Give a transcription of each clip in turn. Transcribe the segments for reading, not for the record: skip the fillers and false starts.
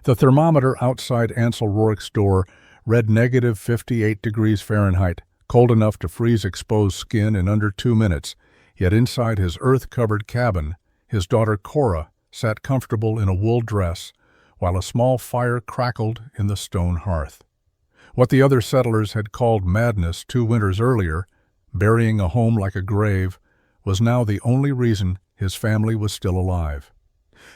The thermometer outside Ansel Rourke's door read negative 58 degrees Fahrenheit, cold enough to freeze exposed skin in under 2 minutes, yet inside his earth-covered cabin, his daughter Cora sat comfortable in a wool dress, while a small fire crackled in the stone hearth. What the other settlers had called madness 2 winters earlier, burying a home like a grave, was now the only reason his family was still alive.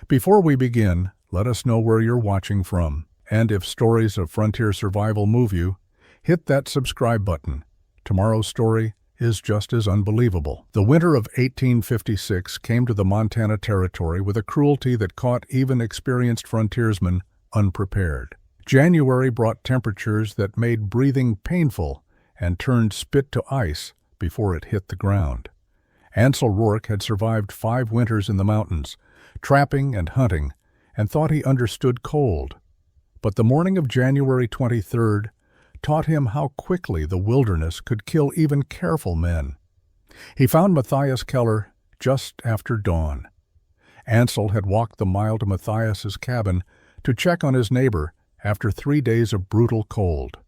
Before we begin, let us know where you're watching from, and if stories of frontier survival move you, hit that subscribe button. Tomorrow's story is just as unbelievable. The winter of 1856 came to the Montana Territory with a cruelty that caught even experienced frontiersmen unprepared. January brought temperatures that made breathing painful and turned spit to ice before it hit the ground. Ansel Rourke had survived 5 winters in the mountains, trapping and hunting, and thought he understood cold. But the morning of January 23rd taught him how quickly the wilderness could kill even careful men. He found Matthias Keller just after dawn. Ansel had walked the mile to Matthias's cabin to check on his neighbor after 3 days of brutal cold.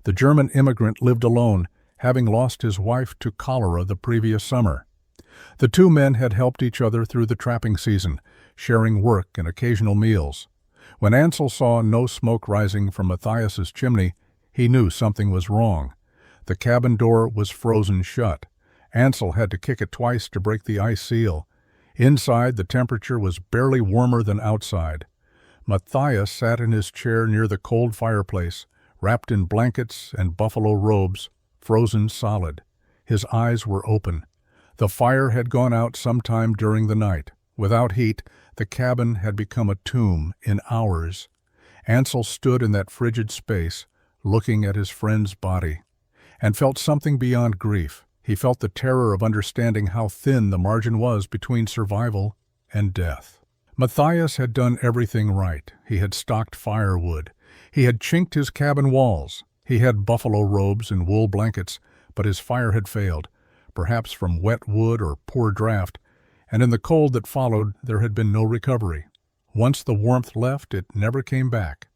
The German immigrant lived alone, having lost his wife to cholera the previous summer. The 2 men had helped each other through the trapping season, sharing work and occasional meals. When Ansel saw no smoke rising from Matthias's chimney, he knew something was wrong. The cabin door was frozen shut. Ansel had to kick it twice to break the ice seal. Inside, the temperature was barely warmer than outside. Matthias sat in his chair near the cold fireplace, wrapped in blankets and buffalo robes, frozen solid. His eyes were open. The fire had gone out sometime during the night. Without heat, the cabin had become a tomb in hours. Ansel stood in that frigid space, looking at his friend's body, and felt something beyond grief. He felt the terror of understanding how thin the margin was between survival and death. Matthias had done everything right. He had stocked firewood. He had chinked his cabin walls. He had buffalo robes and wool blankets, but his fire had failed, perhaps from wet wood or poor draft, and in the cold that followed there had been no recovery. Once the warmth left, it never came back.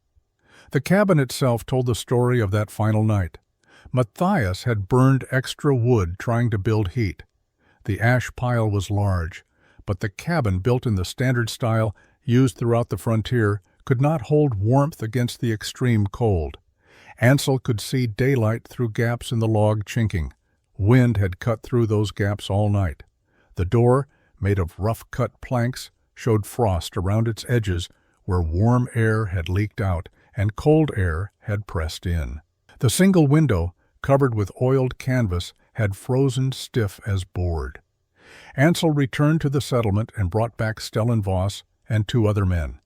The cabin itself told the story of that final night. Matthias had burned extra wood trying to build heat. The ash pile was large, but the cabin, built in the standard style used throughout the frontier, could not hold warmth against the extreme cold. Ansel could see daylight through gaps in the log chinking. Wind had cut through those gaps all night. The door, made of rough-cut planks, showed frost around its edges where warm air had leaked out and cold air had pressed in. The single window, covered with oiled canvas, had frozen stiff as board. Ansel returned to the settlement and brought back Stellenvoss and 2 other men.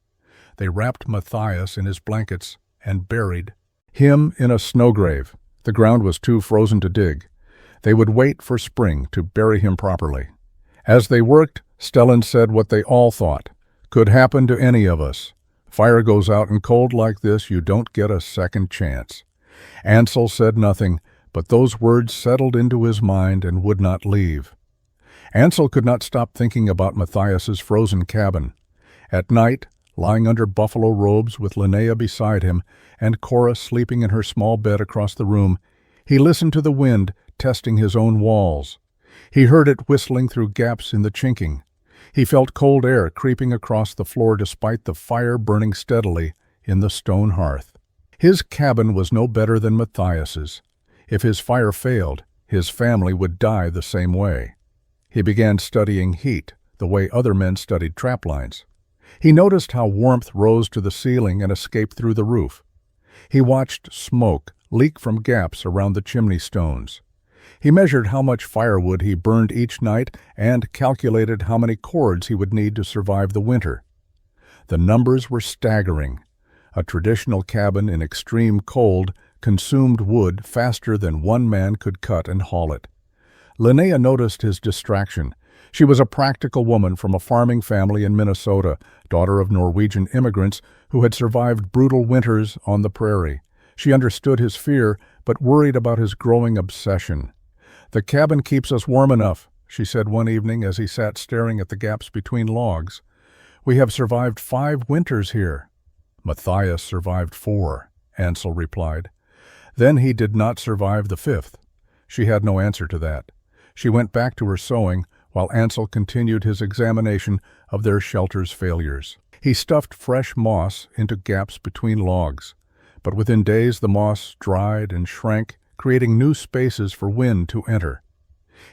They wrapped Matthias in his blankets and buried him in a snow grave. The ground was too frozen to dig. They would wait for spring to bury him properly. As they worked, Stellan said what they all thought could happen to any of us. Fire goes out in cold like this, you don't get a second chance. Ansel said nothing, but those words settled into his mind and would not leave. Ansel could not stop thinking about Matthias's frozen cabin. At night, lying under buffalo robes with Linnea beside him and Cora sleeping in her small bed across the room, he listened to the wind testing his own walls. He heard it whistling through gaps in the chinking. He felt cold air creeping across the floor despite the fire burning steadily in the stone hearth. His cabin was no better than Matthias's. If his fire failed, his family would die the same way. He began studying heat, the way other men studied trap lines. He noticed how warmth rose to the ceiling and escaped through the roof. He watched smoke leak from gaps around the chimney stones. He measured how much firewood he burned each night and calculated how many cords he would need to survive the winter. The numbers were staggering. A traditional cabin in extreme cold consumed wood faster than one man could cut and haul it. Linnea noticed his distraction. She was a practical woman from a farming family in Minnesota, daughter of Norwegian immigrants who had survived brutal winters on the prairie. She understood his fear, but worried about his growing obsession. "The cabin keeps us warm enough," she said one evening as he sat staring at the gaps between logs. "We have survived 5 winters here." Matthias survived 4, Ansel replied. Then he did not survive the 5th. She had no answer to that. She went back to her sewing while Ansel continued his examination of their shelter's failures. He stuffed fresh moss into gaps between logs, but within days the moss dried and shrank, creating new spaces for wind to enter.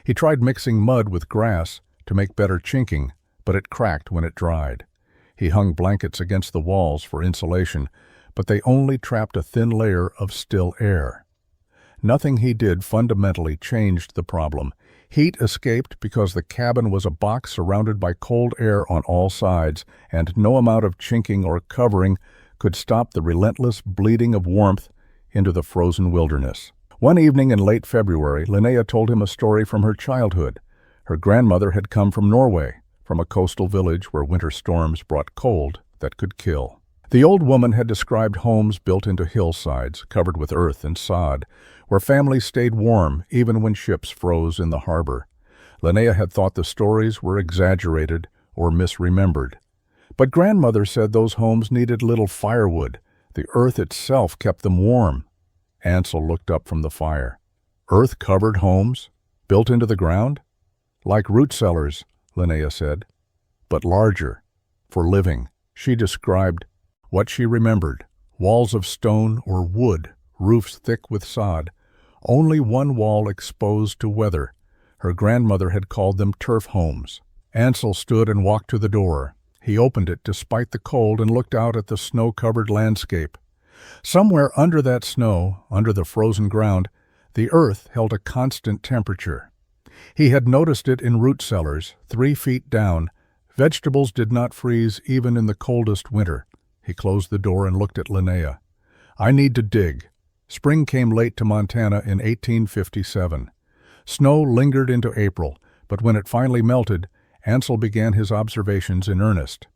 He tried mixing mud with grass to make better chinking, but it cracked when it dried. He hung blankets against the walls for insulation, but they only trapped a thin layer of still air. Nothing he did fundamentally changed the problem. Heat escaped because the cabin was a box surrounded by cold air on all sides, and no amount of chinking or covering could stop the relentless bleeding of warmth into the frozen wilderness. One evening in late February, Linnea told him a story from her childhood. Her grandmother had come from Norway, from a coastal village where winter storms brought cold that could kill. The old woman had described homes built into hillsides, covered with earth and sod, where families stayed warm even when ships froze in the harbor. Linnea had thought the stories were exaggerated or misremembered. But grandmother said those homes needed little firewood. The earth itself kept them warm. Ansel looked up from the fire. Earth-covered homes, built into the ground? Like root cellars, Linnea said, but larger, for living. She described what she remembered: walls of stone or wood, roofs thick with sod, only one wall exposed to weather. Her grandmother had called them turf homes. Ansel stood and walked to the door. He opened it despite the cold and looked out at the snow-covered landscape. Somewhere under that snow, under the frozen ground, the earth held a constant temperature. He had noticed it in root cellars, 3 feet down. Vegetables did not freeze even in the coldest winter. He closed the door and looked at Linnea. I need to dig. Spring came late to Montana in 1857. Snow lingered into April, but when it finally melted, Ansel began his observations in earnest.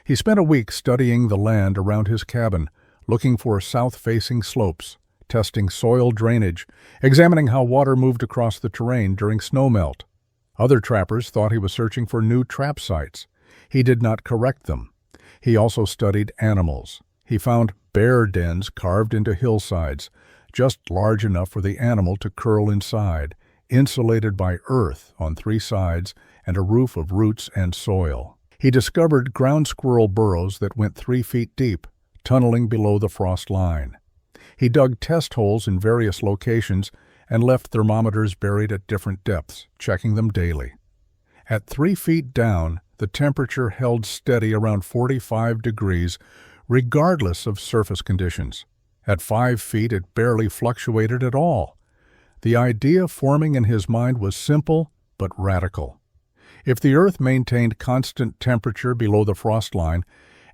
He spent a week studying the land around his cabin, looking for south-facing slopes, testing soil drainage, examining how water moved across the terrain during snowmelt. Other trappers thought he was searching for new trap sites. He did not correct them. He also studied animals. He found bear dens carved into hillsides, just large enough for the animal to curl inside, insulated by earth on 3 sides and a roof of roots and soil. He discovered ground squirrel burrows that went 3 feet deep, tunneling below the frost line. He dug test holes in various locations and left thermometers buried at different depths, checking them daily. At 3 feet down, the temperature held steady around 45 degrees, regardless of surface conditions. At 5 feet, it barely fluctuated at all. The idea forming in his mind was simple but radical. If the earth maintained constant temperature below the frost line,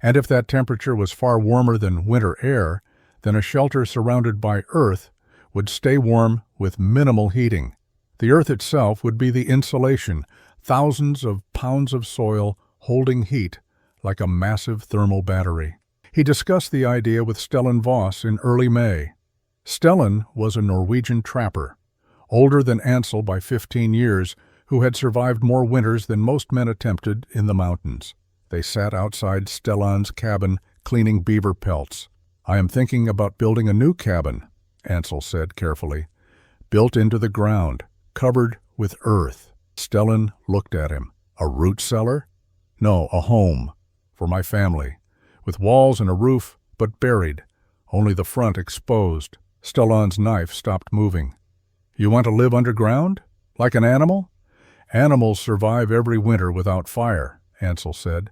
and if that temperature was far warmer than winter air, then a shelter surrounded by earth would stay warm with minimal heating. The earth itself would be the insulation, thousands of pounds of soil holding heat like a massive thermal battery. He discussed the idea with Stellan Voss in early May. Stellan was a Norwegian trapper, older than Ansel by 15 years, who had survived more winters than most men attempted in the mountains. They sat outside Stellan's cabin cleaning beaver pelts. I am thinking about building a new cabin, Ansel said carefully. Built into the ground, covered with earth. Stellan looked at him. A root cellar? No, a home. For my family. With walls and a roof, but buried. Only the front exposed. Stellan's knife stopped moving. You want to live underground? Like an animal? Animals survive every winter without fire, Ansel said.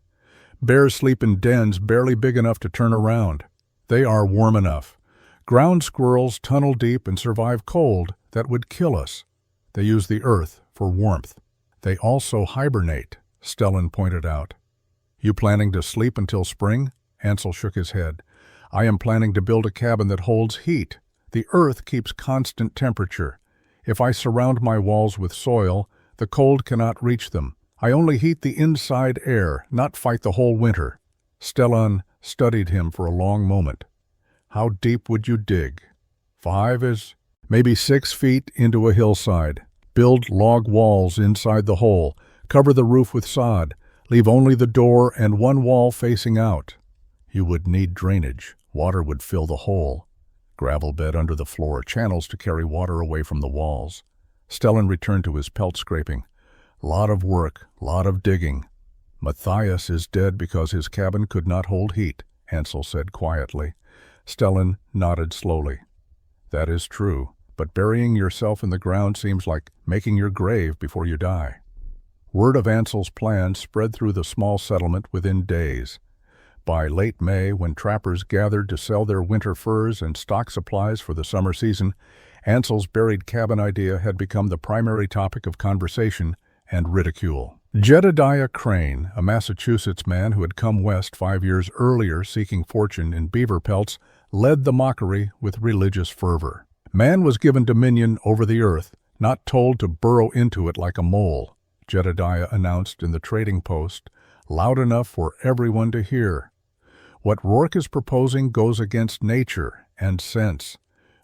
Bears sleep in dens barely big enough to turn around. They are warm enough. Ground squirrels tunnel deep and survive cold that would kill us. They use the earth for warmth. They also hibernate, Stellan pointed out. You planning to sleep until spring? Ansel shook his head. I am planning to build a cabin that holds heat. The earth keeps constant temperature. If I surround my walls with soil, the cold cannot reach them. I only heat the inside air, not fight the whole winter. Stellan studied him for a long moment. How deep would you dig? 5 is maybe 6 feet into a hillside. Build log walls inside the hole. Cover the roof with sod. Leave only the door and one wall facing out. You would need drainage. Water would fill the hole. Gravel bed under the floor, channels to carry water away from the walls. Stellan returned to his pelt scraping. Lot of work, lot of digging. Matthias is dead because his cabin could not hold heat, Ansel said quietly. Stellan nodded slowly. That is true, but burying yourself in the ground seems like making your grave before you die. Word of Ansel's plan spread through the small settlement within days. By late May, when trappers gathered to sell their winter furs and stock supplies for the summer season, Ansel's buried cabin idea had become the primary topic of conversation and ridicule. Jedediah Crane, a Massachusetts man who had come west 5 years earlier seeking fortune in beaver pelts, led the mockery with religious fervor. Man was given dominion over the earth, not told to burrow into it like a mole, Jedediah announced in the Trading Post, loud enough for everyone to hear. What Rourke is proposing goes against nature and sense.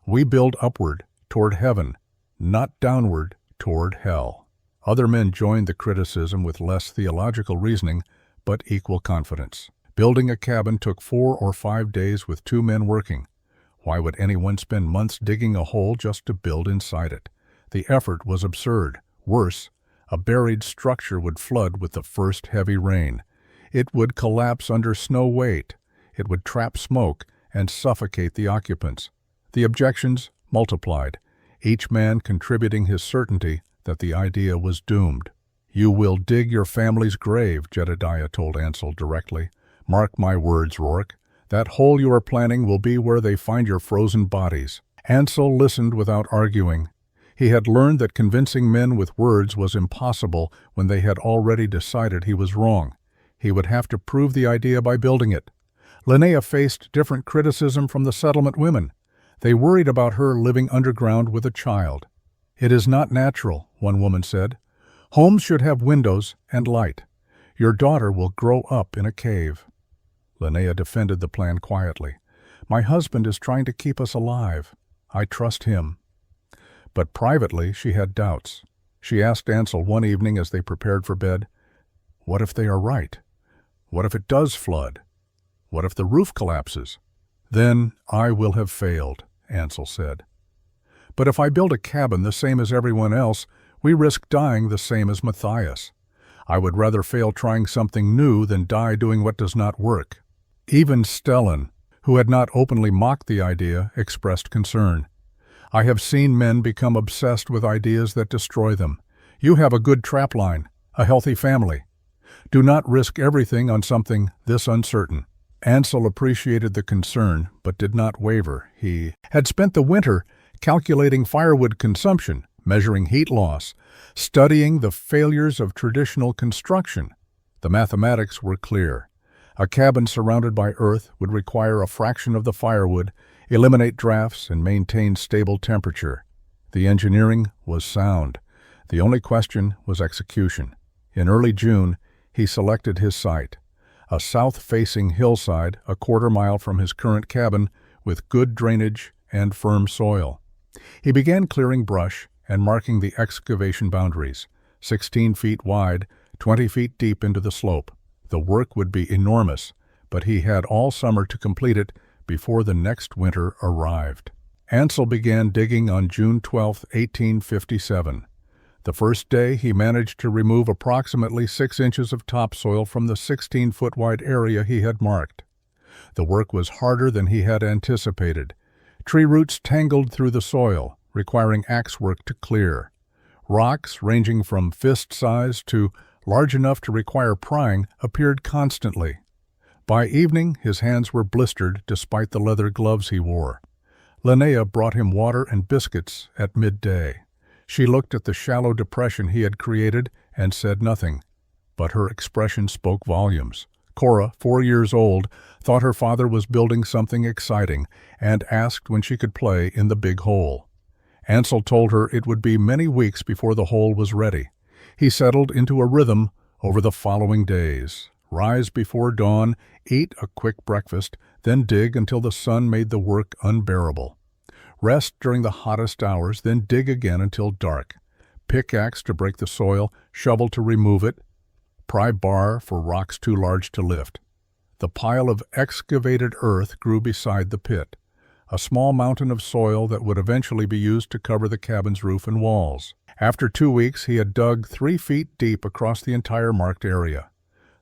We build upward, toward heaven, not downward, toward hell. Other men joined the criticism with less theological reasoning, but equal confidence. Building a cabin took 4 or 5 days with 2 men working. Why would anyone spend months digging a hole just to build inside it? The effort was absurd. Worse, a buried structure would flood with the first heavy rain. It would collapse under snow weight. It would trap smoke and suffocate the occupants. The objections multiplied, each man contributing his certainty that the idea was doomed. You will dig your family's grave, Jedediah told Ansel directly. Mark my words, Rourke. That hole you are planning will be where they find your frozen bodies. Ansel listened without arguing. He had learned that convincing men with words was impossible when they had already decided he was wrong. He would have to prove the idea by building it. Linnea faced different criticism from the settlement women. They worried about her living underground with a child. It is not natural, one woman said. Homes should have windows and light. Your daughter will grow up in a cave. Linnea defended the plan quietly. My husband is trying to keep us alive. I trust him. But privately she had doubts. She asked Ansel one evening as they prepared for bed, what if they are right? What if it does flood? What if the roof collapses? Then I will have failed, Ansel said. But if I build a cabin the same as everyone else, we risk dying the same as Matthias. I would rather fail trying something new than die doing what does not work. Even Stellan, who had not openly mocked the idea, expressed concern. I have seen men become obsessed with ideas that destroy them. You have a good trapline, a healthy family. Do not risk everything on something this uncertain. Ansel appreciated the concern, but did not waver. He had spent the winter calculating firewood consumption, measuring heat loss, studying the failures of traditional construction. The mathematics were clear. A cabin surrounded by earth would require a fraction of the firewood, eliminate drafts, and maintain stable temperature. The engineering was sound. The only question was execution. In early June, he selected his site, a south-facing hillside a quarter-mile from his current cabin with good drainage and firm soil. He began clearing brush and marking the excavation boundaries, 16 feet wide, 20 feet deep into the slope. The work would be enormous, but he had all summer to complete it before the next winter arrived. Ansel began digging on June 12, 1857. The first day, he managed to remove approximately 6 inches of topsoil from the 16-foot-wide area he had marked. The work was harder than he had anticipated. Tree roots tangled through the soil, requiring axe work to clear. Rocks, ranging from fist size to large enough to require prying, appeared constantly. By evening, his hands were blistered despite the leather gloves he wore. Linnea brought him water and biscuits at midday. She looked at the shallow depression he had created and said nothing, but her expression spoke volumes. Cora, 4 years old, thought her father was building something exciting and asked when she could play in the big hole. Ansel told her it would be many weeks before the hole was ready. He settled into a rhythm over the following days. Rise before dawn, eat a quick breakfast, then dig until the sun made the work unbearable. Rest during the hottest hours, then dig again until dark. Pickaxe to break the soil, shovel to remove it, pry bar for rocks too large to lift. The pile of excavated earth grew beside the pit, a small mountain of soil that would eventually be used to cover the cabin's roof and walls. After 2 weeks, he had dug 3 feet deep across the entire marked area.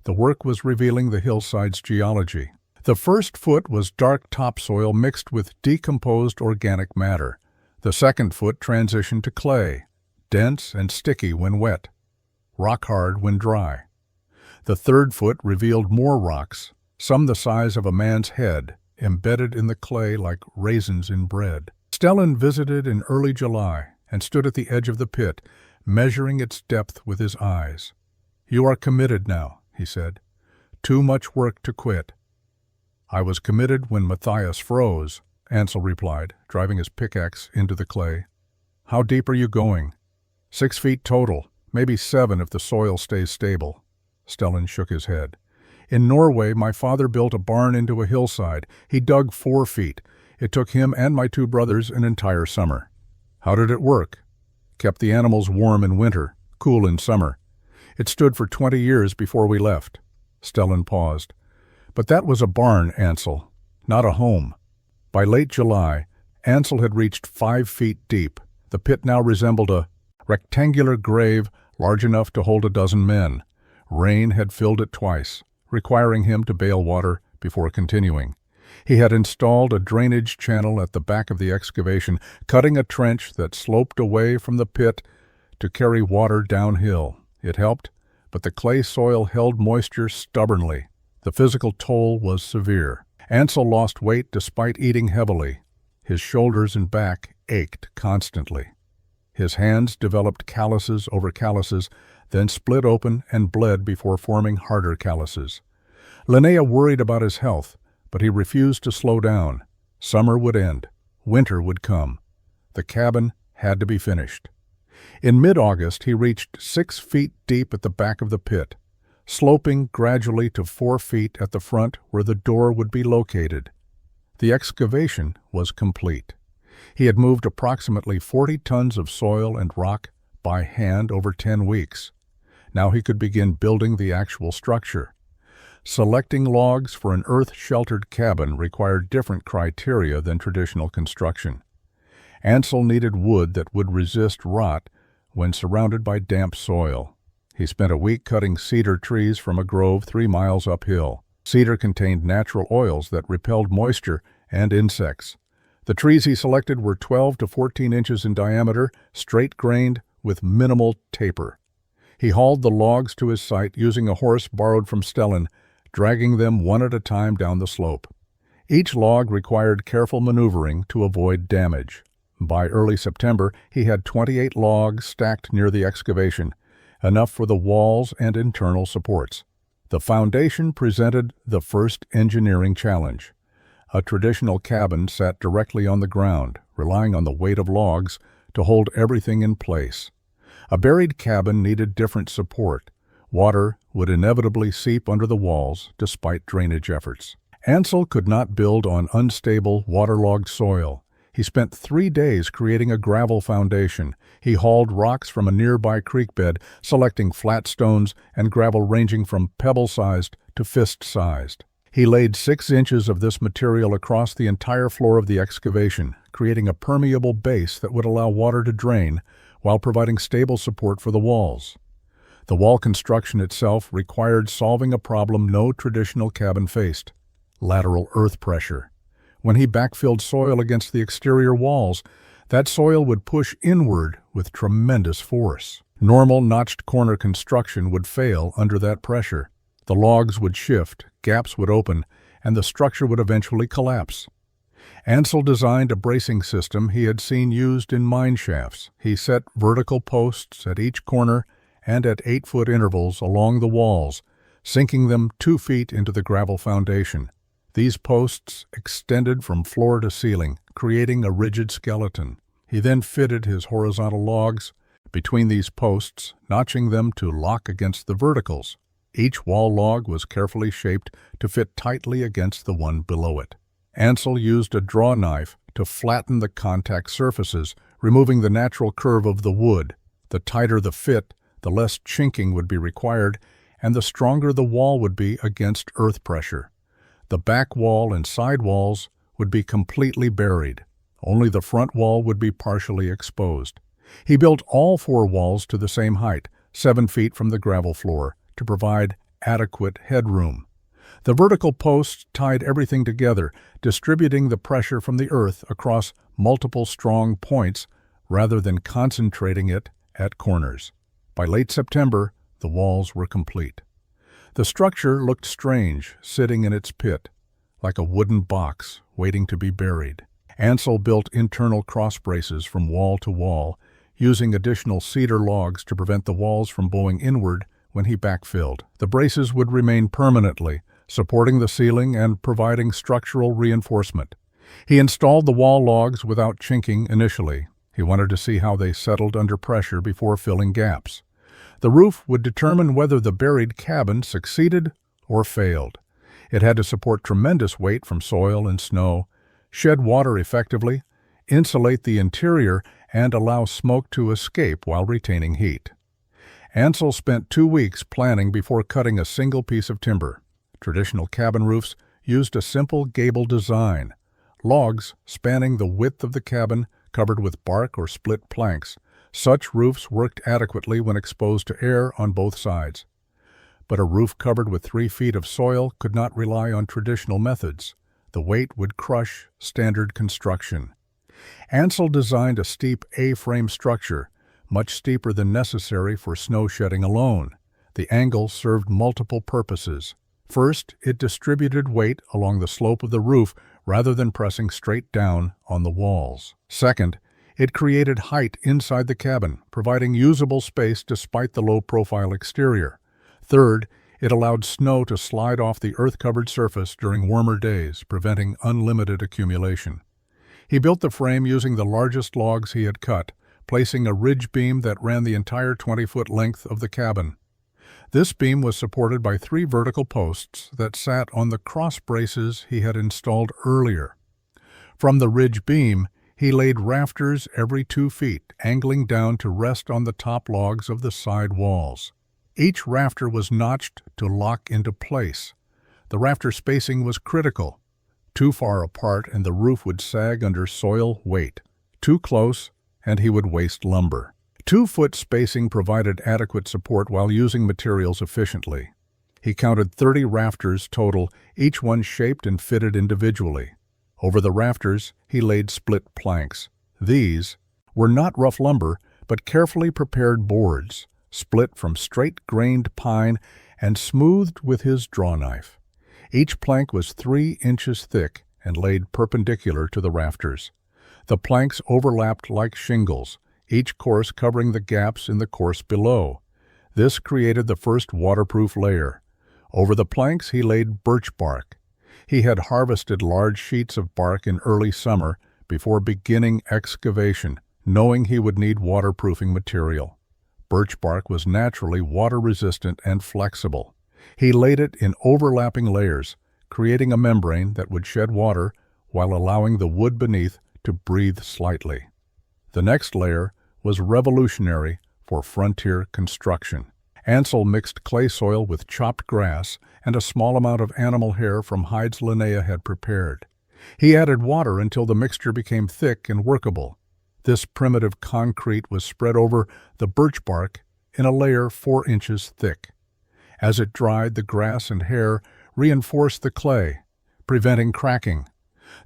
The work was revealing the hillside's geology. The first foot was dark topsoil mixed with decomposed organic matter. The second foot transitioned to clay, dense and sticky when wet, rock-hard when dry. The third foot revealed more rocks, some the size of a man's head, embedded in the clay like raisins in bread. Stellan visited in early July and stood at the edge of the pit, measuring its depth with his eyes. "You are committed now," he said. "Too much work to quit." "I was committed when Matthias froze," Ansel replied, driving his pickaxe into the clay. "How deep are you going?" 6 feet total, maybe 7 if the soil stays stable." Stellan shook his head. "In Norway, my father built a barn into a hillside. He dug 4 feet. It took him and my 2 brothers an entire summer." "How did it work?" "Kept the animals warm in winter, cool in summer. It stood for 20 years before we left." Stellan paused. "But that was a barn, Ansel, not a home." By late July, Ansel had reached 5 feet deep. The pit now resembled a rectangular grave large enough to hold a dozen men. Rain had filled it twice, requiring him to bail water before continuing. He had installed a drainage channel at the back of the excavation, cutting a trench that sloped away from the pit to carry water downhill. It helped, but the clay soil held moisture stubbornly. The physical toll was severe. Ansel lost weight despite eating heavily. His shoulders and back ached constantly. His hands developed calluses over calluses, then split open and bled before forming harder calluses. Linnea worried about his health, but he refused to slow down. Summer would end. Winter would come. The cabin had to be finished. In mid-August, he reached 6 feet deep at the back of the pit, sloping gradually to 4 feet at the front where the door would be located. The excavation was complete. He had moved approximately 40 tons of soil and rock by hand over 10 weeks. Now he could begin building the actual structure. Selecting logs for an earth-sheltered cabin required different criteria than traditional construction. Ansel needed wood that would resist rot when surrounded by damp soil. He spent a week cutting cedar trees from a grove 3 miles uphill. Cedar contained natural oils that repelled moisture and insects. The trees he selected were 12 to 14 inches in diameter, straight-grained, with minimal taper. He hauled the logs to his site using a horse borrowed from Stellan, dragging them one at a time down the slope. Each log required careful maneuvering to avoid damage. By early September, he had 28 logs stacked near the excavation, enough for the walls and internal supports. The foundation presented the first engineering challenge. A traditional cabin sat directly on the ground, relying on the weight of logs to hold everything in place. A buried cabin needed different support. Water would inevitably seep under the walls despite drainage efforts. Ansel could not build on unstable, waterlogged soil. He spent 3 days creating a gravel foundation. He hauled rocks from a nearby creek bed, selecting flat stones and gravel ranging from pebble-sized to fist-sized. He laid 6 inches of this material across the entire floor of the excavation, creating a permeable base that would allow water to drain while providing stable support for the walls. The wall construction itself required solving a problem no traditional cabin faced: lateral earth pressure. When he backfilled soil against the exterior walls, that soil would push inward with tremendous force. Normal notched corner construction would fail under that pressure. The logs would shift, gaps would open, and the structure would eventually collapse. Ansel designed a bracing system he had seen used in mine shafts. He set vertical posts at each corner and at 8-foot intervals along the walls, sinking them 2 feet into the gravel foundation. These posts extended from floor to ceiling, creating a rigid skeleton. He then fitted his horizontal logs between these posts, notching them to lock against the verticals. Each wall log was carefully shaped to fit tightly against the one below it. Ansel used a draw knife to flatten the contact surfaces, removing the natural curve of the wood. The tighter the fit, the less chinking would be required, and the stronger the wall would be against earth pressure. The back wall and side walls would be completely buried. Only the front wall would be partially exposed. He built all 4 walls to the same height, 7 feet from the gravel floor, to provide adequate headroom. The vertical posts tied everything together, distributing the pressure from the earth across multiple strong points rather than concentrating it at corners. By late September, the walls were complete. The structure looked strange, sitting in its pit, like a wooden box waiting to be buried. Ansel built internal cross braces from wall to wall, using additional cedar logs to prevent the walls from bowing inward when he backfilled. The braces would remain permanently, supporting the ceiling and providing structural reinforcement. He installed the wall logs without chinking initially. He wanted to see how they settled under pressure before filling gaps. The roof would determine whether the buried cabin succeeded or failed. It had to support tremendous weight from soil and snow, shed water effectively, insulate the interior, and allow smoke to escape while retaining heat. Ansel spent 2 weeks planning before cutting a single piece of timber. Traditional cabin roofs used a simple gable design, logs spanning the width of the cabin covered with bark or split planks. Such roofs worked adequately when exposed to air on both sides. But a roof covered with 3 feet of soil could not rely on traditional methods. The weight would crush standard construction. Ansel designed a steep A-frame structure, much steeper than necessary for snow shedding alone. The angle served multiple purposes. First, it distributed weight along the slope of the roof rather than pressing straight down on the walls. Second, it created height inside the cabin, providing usable space despite the low-profile exterior. Third, it allowed snow to slide off the earth-covered surface during warmer days, preventing unlimited accumulation. He built the frame using the largest logs he had cut, placing a ridge beam that ran the entire 20-foot length of the cabin. This beam was supported by 3 vertical posts that sat on the cross braces he had installed earlier. From the ridge beam, he laid rafters every 2 feet, angling down to rest on the top logs of the side walls. Each rafter was notched to lock into place. The rafter spacing was critical. Too far apart and the roof would sag under soil weight. Too close and he would waste lumber. 2-foot spacing provided adequate support while using materials efficiently. He counted 30 rafters total, each one shaped and fitted individually. Over the rafters, he laid split planks. These were not rough lumber, but carefully prepared boards, split from straight-grained pine and smoothed with his draw knife. Each plank was 3 inches thick and laid perpendicular to the rafters. The planks overlapped like shingles, each course covering the gaps in the course below. This created the first waterproof layer. Over the planks he laid birch bark. He had harvested large sheets of bark in early summer before beginning excavation, knowing he would need waterproofing material. Birch bark was naturally water-resistant and flexible. He laid it in overlapping layers, creating a membrane that would shed water while allowing the wood beneath to breathe slightly. The next layer was revolutionary for frontier construction. Ansel mixed clay soil with chopped grass and a small amount of animal hair from hides Linnea had prepared. He added water until the mixture became thick and workable. This primitive concrete was spread over the birch bark in a layer 4 inches thick. As it dried, the grass and hair reinforced the clay, preventing cracking.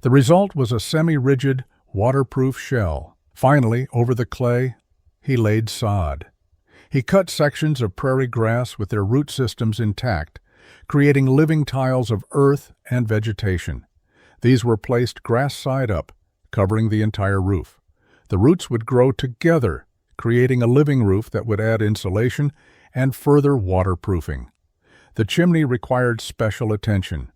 The result was a semi-rigid, waterproof shell. Finally, over the clay, he laid sod. He cut sections of prairie grass with their root systems intact, creating living tiles of earth and vegetation. These were placed grass side up, covering the entire roof. The roots would grow together, creating a living roof that would add insulation and further waterproofing. The chimney required special attention.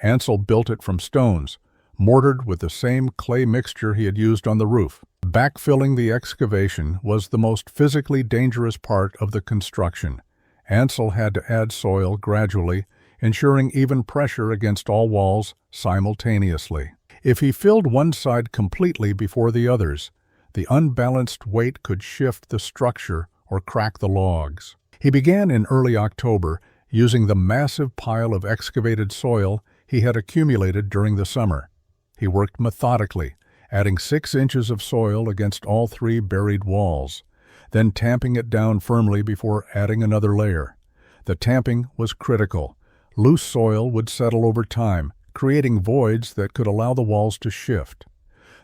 Ansel built it from stones, mortared with the same clay mixture he had used on the roof. Backfilling the excavation was the most physically dangerous part of the construction. Ansel had to add soil gradually, ensuring even pressure against all walls simultaneously. If he filled one side completely before the others, the unbalanced weight could shift the structure or crack the logs. He began in early October, using the massive pile of excavated soil he had accumulated during the summer. He worked methodically, adding 6 inches of soil against all 3 buried walls, then tamping it down firmly before adding another layer. The tamping was critical. Loose soil would settle over time, creating voids that could allow the walls to shift.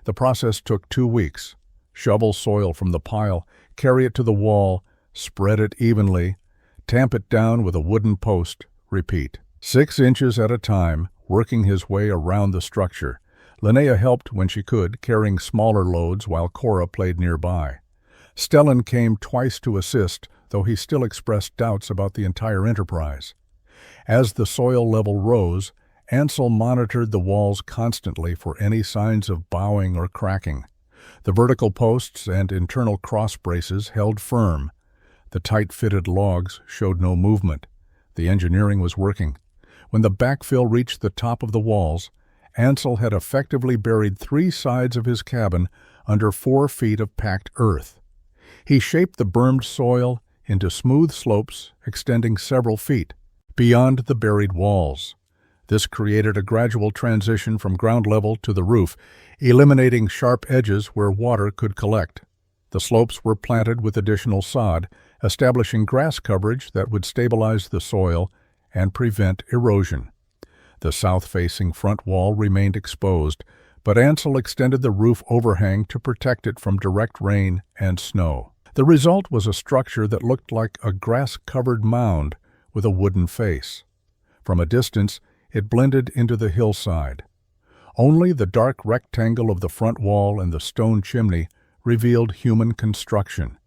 The process took 2 weeks. Shovel soil from the pile, carry it to the wall, spread it evenly, tamp it down with a wooden post, repeat. 6 inches at a time, working his way around the structure. Linnea helped when she could, carrying smaller loads while Cora played nearby. Stellan came twice to assist, though he still expressed doubts about the entire enterprise. As the soil level rose, Ansel monitored the walls constantly for any signs of bowing or cracking. The vertical posts and internal cross braces held firm. The tight-fitted logs showed no movement. The engineering was working. When the backfill reached the top of the walls, Ansel had effectively buried 3 sides of his cabin under 4 feet of packed earth. He shaped the bermed soil into smooth slopes extending several feet beyond the buried walls. This created a gradual transition from ground level to the roof, eliminating sharp edges where water could collect. The slopes were planted with additional sod, establishing grass coverage that would stabilize the soil and prevent erosion. The south-facing front wall remained exposed, but Ansel extended the roof overhang to protect it from direct rain and snow. The result was a structure that looked like a grass-covered mound with a wooden face. From a distance, it blended into the hillside. Only the dark rectangle of the front wall and the stone chimney revealed human construction.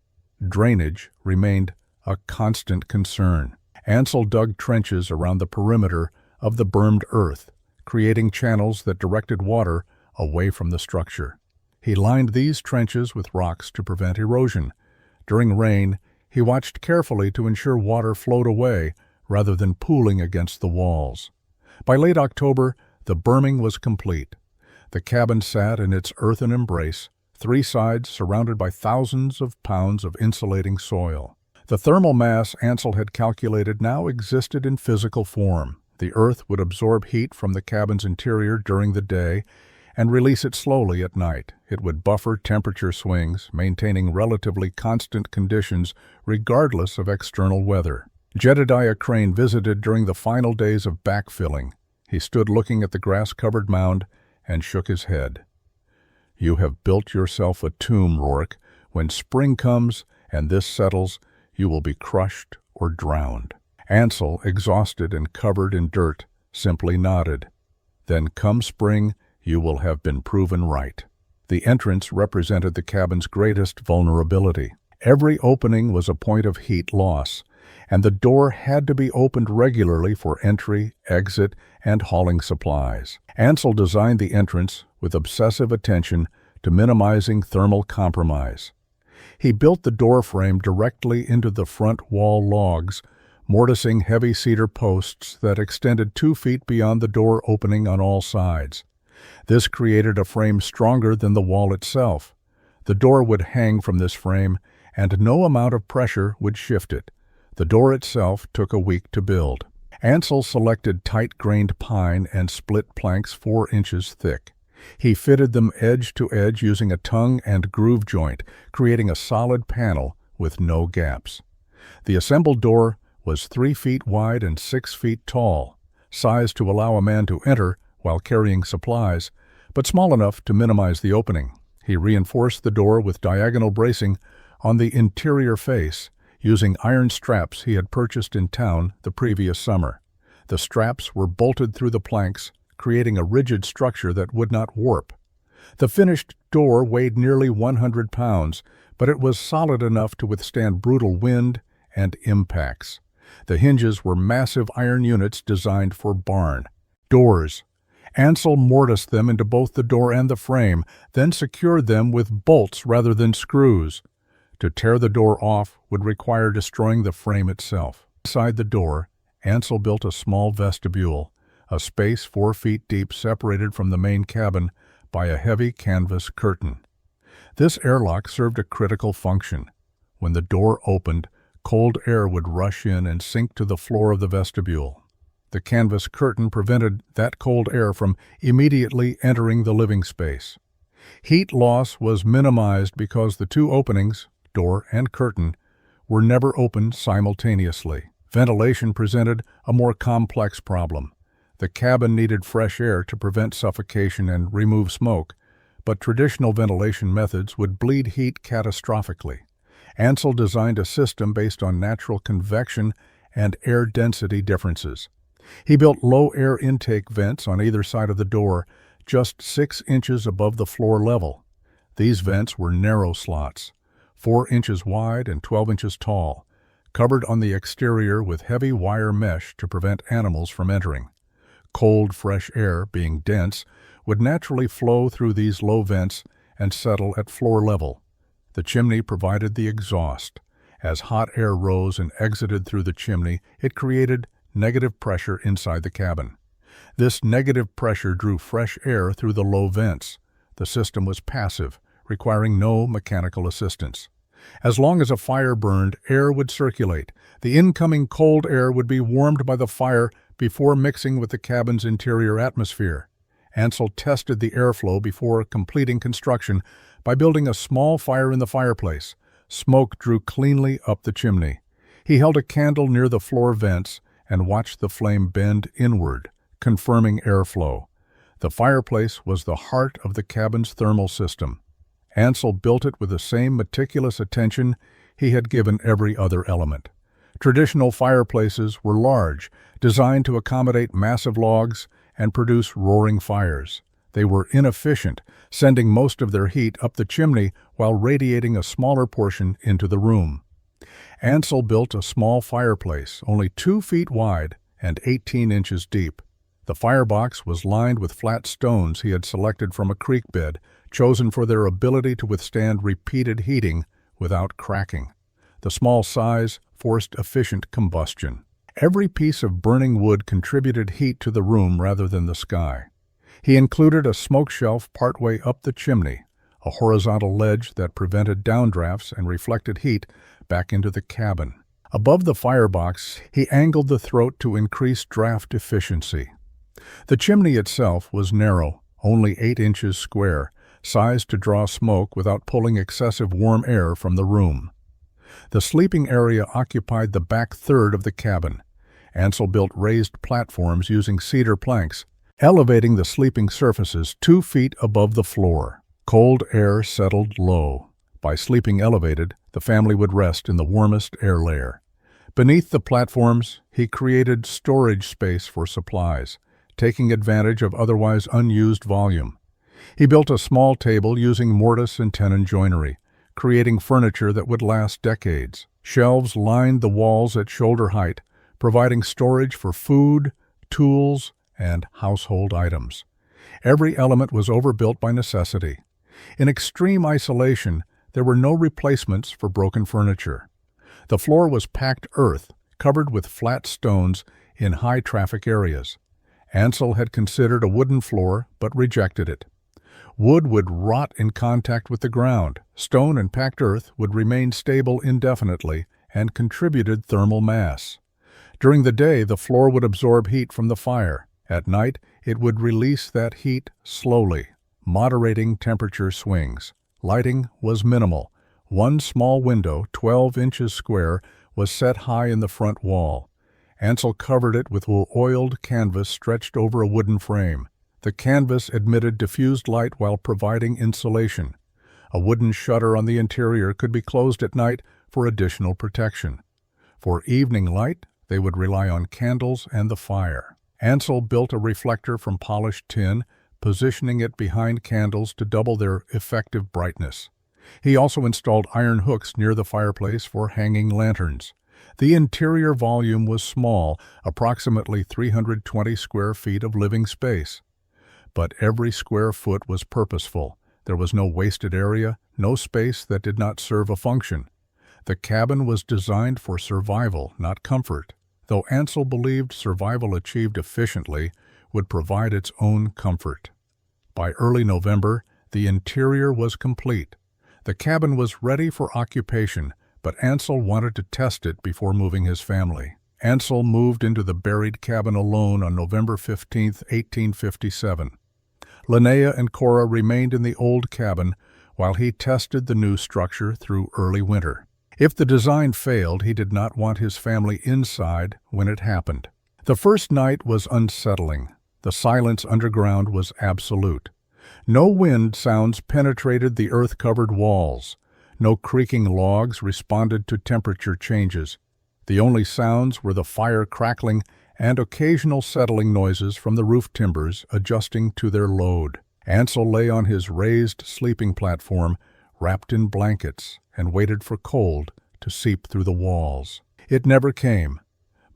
Drainage remained a constant concern. Ansel dug trenches around the perimeter of the bermed earth, creating channels that directed water away from the structure. He lined these trenches with rocks to prevent erosion. During rain, he watched carefully to ensure water flowed away rather than pooling against the walls. By late October, the berming was complete. The cabin sat in its earthen embrace, 3 sides surrounded by thousands of pounds of insulating soil. The thermal mass Ansel had calculated now existed in physical form. The earth would absorb heat from the cabin's interior during the day and release it slowly at night. It would buffer temperature swings, maintaining relatively constant conditions regardless of external weather. Jedediah Crane visited during the final days of backfilling. He stood looking at the grass-covered mound and shook his head. "You have built yourself a tomb, Rourke. When spring comes and this settles, you will be crushed or drowned." Ansel, exhausted and covered in dirt, simply nodded. "Then come spring, you will have been proven right." The entrance represented the cabin's greatest vulnerability. Every opening was a point of heat loss, and the door had to be opened regularly for entry, exit, and hauling supplies. Ansel designed the entrance with obsessive attention to minimizing thermal compromise. He built the door frame directly into the front wall logs, mortising heavy cedar posts that extended 2 feet beyond the door opening on all sides. This created a frame stronger than the wall itself. The door would hang from this frame, and no amount of pressure would shift it. The door itself took a week to build. Ansel selected tight-grained pine and split planks 4 inches thick. He fitted them edge to edge using a tongue and groove joint, creating a solid panel with no gaps. The assembled door was 3 feet wide and 6 feet tall, sized to allow a man to enter while carrying supplies, but small enough to minimize the opening. He reinforced the door with diagonal bracing on the interior face, using iron straps he had purchased in town the previous summer. The straps were bolted through the planks, creating a rigid structure that would not warp. The finished door weighed nearly 100 pounds, but it was solid enough to withstand brutal wind and impacts. The hinges were massive iron units designed for barn doors. Ansel mortised them into both the door and the frame, then secured them with bolts rather than screws. To tear the door off would require destroying the frame itself. Inside the door, Ansel built a small vestibule, a space 4 feet deep separated from the main cabin by a heavy canvas curtain. This airlock served a critical function. When the door opened, cold air would rush in and sink to the floor of the vestibule. The canvas curtain prevented that cold air from immediately entering the living space. Heat loss was minimized because the two openings, door and curtain, were never opened simultaneously. Ventilation presented a more complex problem. The cabin needed fresh air to prevent suffocation and remove smoke, but traditional ventilation methods would bleed heat catastrophically. Ansel designed a system based on natural convection and air density differences. He built low air intake vents on either side of the door, just 6 inches above the floor level. These vents were narrow slots, 4 inches wide and 12 inches tall, covered on the exterior with heavy wire mesh to prevent animals from entering. Cold, fresh air, being dense, would naturally flow through these low vents and settle at floor level. The chimney provided the exhaust. As hot air rose and exited through the chimney, it created negative pressure inside the cabin. This negative pressure drew fresh air through the low vents. The system was passive, requiring no mechanical assistance. As long as a fire burned, air would circulate. The incoming cold air would be warmed by the fire before mixing with the cabin's interior atmosphere. Ansel tested the airflow before completing construction by building a small fire in the fireplace. Smoke drew cleanly up the chimney. He held a candle near the floor vents and watched the flame bend inward, confirming airflow. The fireplace was the heart of the cabin's thermal system. Ansel built it with the same meticulous attention he had given every other element. Traditional fireplaces were large, designed to accommodate massive logs and produce roaring fires. They were inefficient, sending most of their heat up the chimney while radiating a smaller portion into the room. Ansel built a small fireplace, only 2 feet wide and 18 inches deep. The firebox was lined with flat stones he had selected from a creek bed, chosen for their ability to withstand repeated heating without cracking. The small size forced efficient combustion. Every piece of burning wood contributed heat to the room rather than the sky. He included a smoke shelf partway up the chimney, a horizontal ledge that prevented downdrafts and reflected heat back into the cabin. Above the firebox, he angled the throat to increase draft efficiency. The chimney itself was narrow, only 8 inches square, sized to draw smoke without pulling excessive warm air from the room. The sleeping area occupied the back third of the cabin. Ansel built raised platforms using cedar planks, elevating the sleeping surfaces 2 feet above the floor. Cold air settled low. By sleeping elevated, the family would rest in the warmest air layer. Beneath the platforms, he created storage space for supplies, taking advantage of otherwise unused volume. He built a small table using mortise and tenon joinery, creating furniture that would last decades. Shelves lined the walls at shoulder height, providing storage for food, tools, and household items. Every element was overbuilt by necessity. In extreme isolation, there were no replacements for broken furniture. The floor was packed earth, covered with flat stones in high-traffic areas. Ansel had considered a wooden floor, but rejected it. Wood would rot in contact with the ground. Stone and packed earth would remain stable indefinitely and contributed thermal mass. During the day, the floor would absorb heat from the fire. At night, it would release that heat slowly, moderating temperature swings. Lighting was minimal. One small window, 12 inches square, was set high in the front wall. Ansel covered it with oiled canvas stretched over a wooden frame. The canvas admitted diffused light while providing insulation. A wooden shutter on the interior could be closed at night for additional protection. For evening light, they would rely on candles and the fire. Ansel built a reflector from polished tin, positioning it behind candles to double their effective brightness. He also installed iron hooks near the fireplace for hanging lanterns. The interior volume was small, approximately 320 square feet of living space. But every square foot was purposeful. There was no wasted area, no space that did not serve a function. The cabin was designed for survival, not comfort. Though Ansel believed survival achieved efficiently would provide its own comfort. By early November, the interior was complete. The cabin was ready for occupation, but Ansel wanted to test it before moving his family. Ansel moved into the buried cabin alone on November 15, 1857. Linnea and Cora remained in the old cabin while he tested the new structure through early winter. If the design failed, he did not want his family inside when it happened. The first night was unsettling. The silence underground was absolute. No wind sounds penetrated the earth-covered walls. No creaking logs responded to temperature changes. The only sounds were the fire crackling and occasional settling noises from the roof timbers adjusting to their load. Ansel lay on his raised sleeping platform, wrapped in blankets, and waited for cold to seep through the walls. It never came.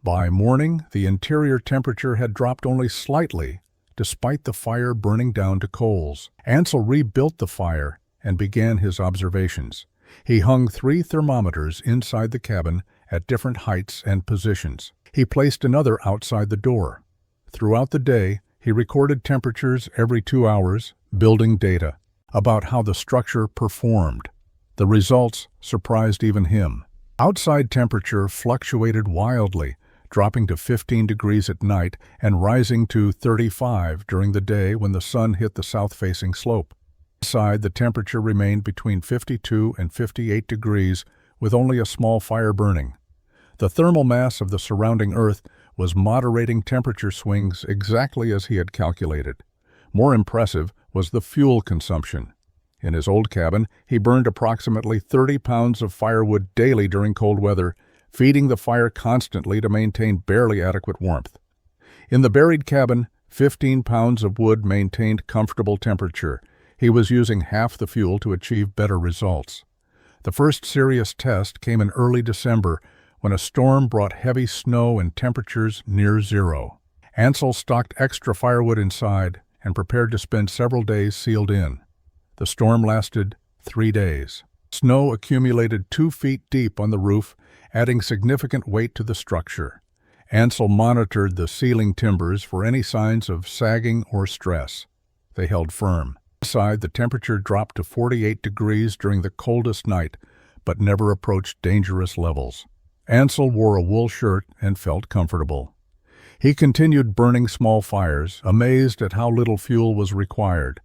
By morning, the interior temperature had dropped only slightly, despite the fire burning down to coals. Ansel rebuilt the fire and began his observations. He hung 3 thermometers inside the cabin at different heights and positions. He placed another outside the door. Throughout the day, he recorded temperatures every 2 hours, building data about how the structure performed. The results surprised even him. Outside temperature fluctuated wildly, dropping to 15 degrees at night and rising to 35 during the day when the sun hit the south-facing slope. Inside, the temperature remained between 52 and 58 degrees, with only a small fire burning. The thermal mass of the surrounding earth was moderating temperature swings exactly as he had calculated. More impressive was the fuel consumption. In his old cabin, he burned approximately 30 pounds of firewood daily during cold weather, feeding the fire constantly to maintain barely adequate warmth. In the buried cabin, 15 pounds of wood maintained comfortable temperature. He was using half the fuel to achieve better results. The first serious test came in early December, when a storm brought heavy snow and temperatures near zero. Ansel stocked extra firewood inside and prepared to spend several days sealed in. The storm lasted 3 days. Snow accumulated 2 feet deep on the roof, adding significant weight to the structure. Ansel monitored the ceiling timbers for any signs of sagging or stress. They held firm. Inside, the temperature dropped to 48 degrees during the coldest night, but never approached dangerous levels. Ansel wore a wool shirt and felt comfortable. He continued burning small fires, amazed at how little fuel was required.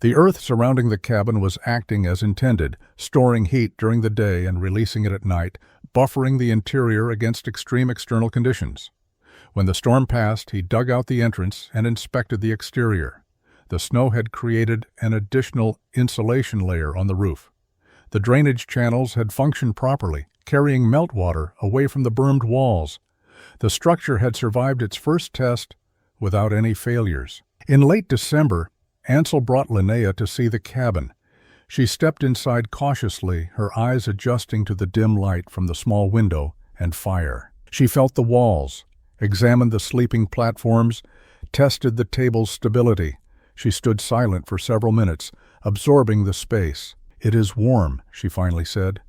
The earth surrounding the cabin was acting as intended, storing heat during the day and releasing it at night, buffering the interior against extreme external conditions. When the storm passed, he dug out the entrance and inspected the exterior. The snow had created an additional insulation layer on the roof. The drainage channels had functioned properly, carrying meltwater away from the bermed walls. The structure had survived its first test without any failures. In late December, Ansel brought Linnea to see the cabin. She stepped inside cautiously, her eyes adjusting to the dim light from the small window and fire. She felt the walls, examined the sleeping platforms, tested the table's stability. She stood silent for several minutes, absorbing the space. "It is warm," she finally said.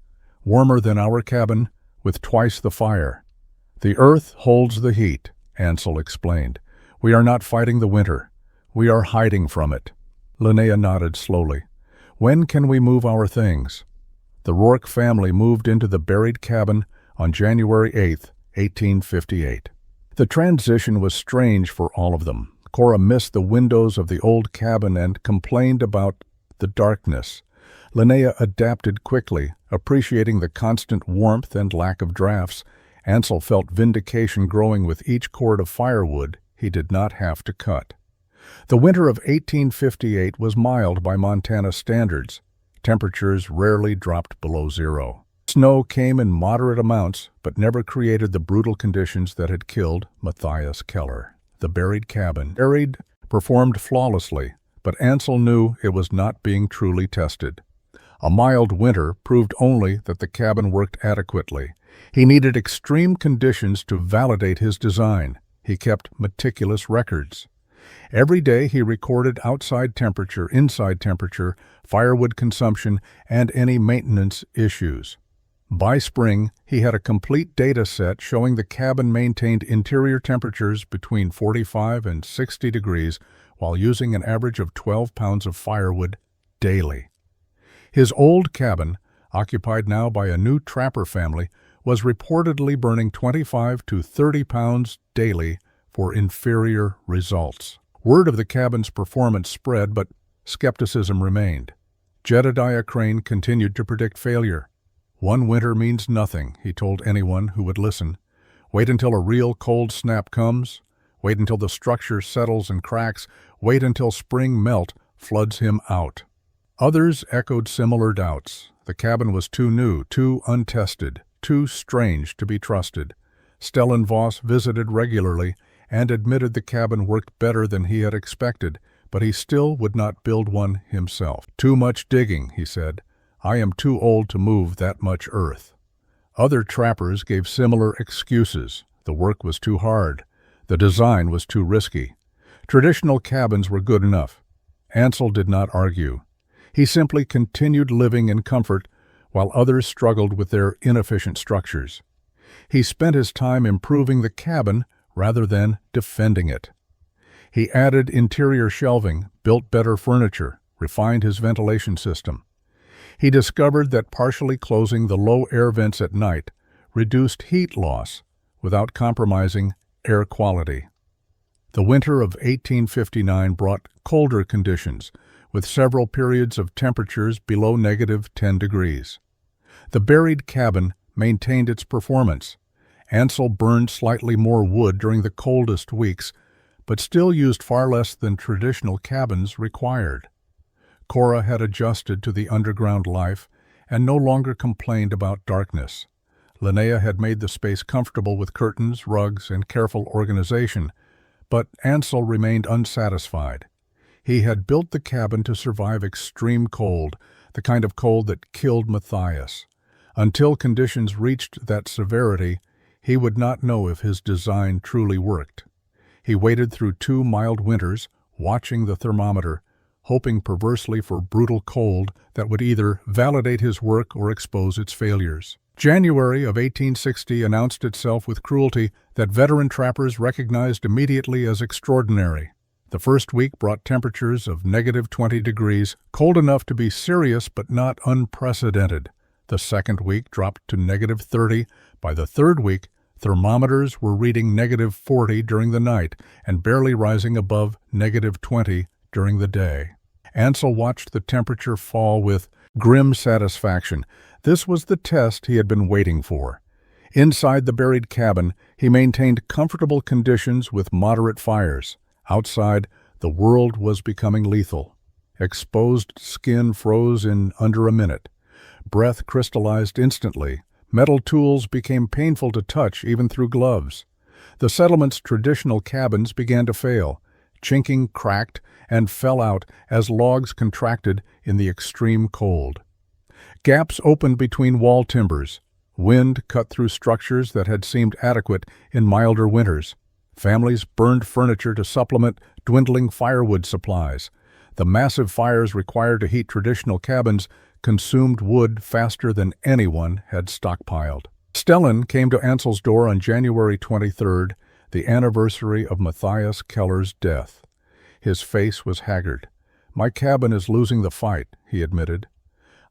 "Warmer than our cabin, with twice the fire." "The earth holds the heat," Ansel explained. "We are not fighting the winter. We are hiding from it." Linnea nodded slowly. "When can we move our things?" The Rourke family moved into the buried cabin on January 8, 1858. The transition was strange for all of them. Cora missed the windows of the old cabin and complained about the darkness. Linnea adapted quickly, appreciating the constant warmth and lack of drafts. Ansel felt vindication growing with each cord of firewood he did not have to cut. The winter of 1858 was mild by Montana standards. Temperatures rarely dropped below zero. Snow came in moderate amounts, but never created the brutal conditions that had killed Matthias Keller. The buried cabin, performed flawlessly, but Ansel knew it was not being truly tested. A mild winter proved only that the cabin worked adequately. He needed extreme conditions to validate his design. He kept meticulous records. Every day he recorded outside temperature, inside temperature, firewood consumption, and any maintenance issues. By spring, he had a complete data set showing the cabin maintained interior temperatures between 45 and 60 degrees while using an average of 12 pounds of firewood daily. His old cabin, occupied now by a new trapper family, was reportedly burning 25 to 30 pounds daily for inferior results. Word of the cabin's performance spread, but skepticism remained. Jedediah Crane continued to predict failure. "One winter means nothing," he told anyone who would listen. "Wait until a real cold snap comes. Wait until the structure settles and cracks. Wait until spring melt floods him out." Others echoed similar doubts. The cabin was too new, too untested, too strange to be trusted. Stellan Voss visited regularly and admitted the cabin worked better than he had expected, but he still would not build one himself. "Too much digging," he said. "I am too old to move that much earth." Other trappers gave similar excuses. The work was too hard. The design was too risky. Traditional cabins were good enough. Ansel did not argue. He simply continued living in comfort while others struggled with their inefficient structures. He spent his time improving the cabin rather than defending it. He added interior shelving, built better furniture, refined his ventilation system. He discovered that partially closing the low air vents at night reduced heat loss without compromising air quality. The winter of 1859 brought colder conditions, with several periods of temperatures below -10 degrees. The buried cabin maintained its performance. Ansel burned slightly more wood during the coldest weeks, but still used far less than traditional cabins required. Cora had adjusted to the underground life and no longer complained about darkness. Linnea had made the space comfortable with curtains, rugs, and careful organization, but Ansel remained unsatisfied. He had built the cabin to survive extreme cold, the kind of cold that killed Matthias. Until conditions reached that severity, he would not know if his design truly worked. He waited through 2 mild winters, watching the thermometer, hoping perversely for brutal cold that would either validate his work or expose its failures. January of 1860 announced itself with cruelty that veteran trappers recognized immediately as extraordinary. The first week brought temperatures of -20 degrees, cold enough to be serious but not unprecedented. The second week dropped to -30. By the third week, thermometers were reading -40 during the night and barely rising above -20 during the day. Ansel watched the temperature fall with grim satisfaction. This was the test he had been waiting for. Inside the buried cabin, he maintained comfortable conditions with moderate fires. Outside, the world was becoming lethal. Exposed skin froze in under a minute. Breath crystallized instantly. Metal tools became painful to touch even through gloves. The settlement's traditional cabins began to fail. Chinking cracked and fell out as logs contracted in the extreme cold. Gaps opened between wall timbers. Wind cut through structures that had seemed adequate in milder winters. Families burned furniture to supplement dwindling firewood supplies. The massive fires required to heat traditional cabins consumed wood faster than anyone had stockpiled. Stellan came to Ansel's door on January 23rd, the anniversary of Matthias Keller's death. His face was haggard. "My cabin is losing the fight," he admitted.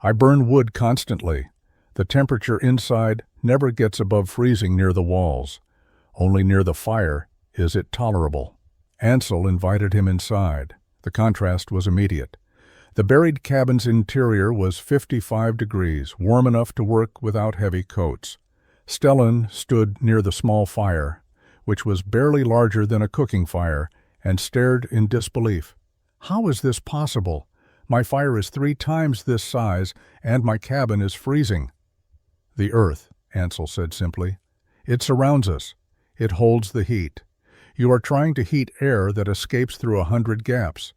"I burn wood constantly. The temperature inside never gets above freezing near the walls. Only near the fire is it tolerable." Ansel invited him inside. The contrast was immediate. The buried cabin's interior was 55 degrees, warm enough to work without heavy coats. Stellan stood near the small fire, which was barely larger than a cooking fire, and stared in disbelief. "How is this possible? My fire is 3 times this size, and my cabin is freezing." "The earth," Ansel said simply. "It surrounds us. It holds the heat. You are trying to heat air that escapes through 100 gaps.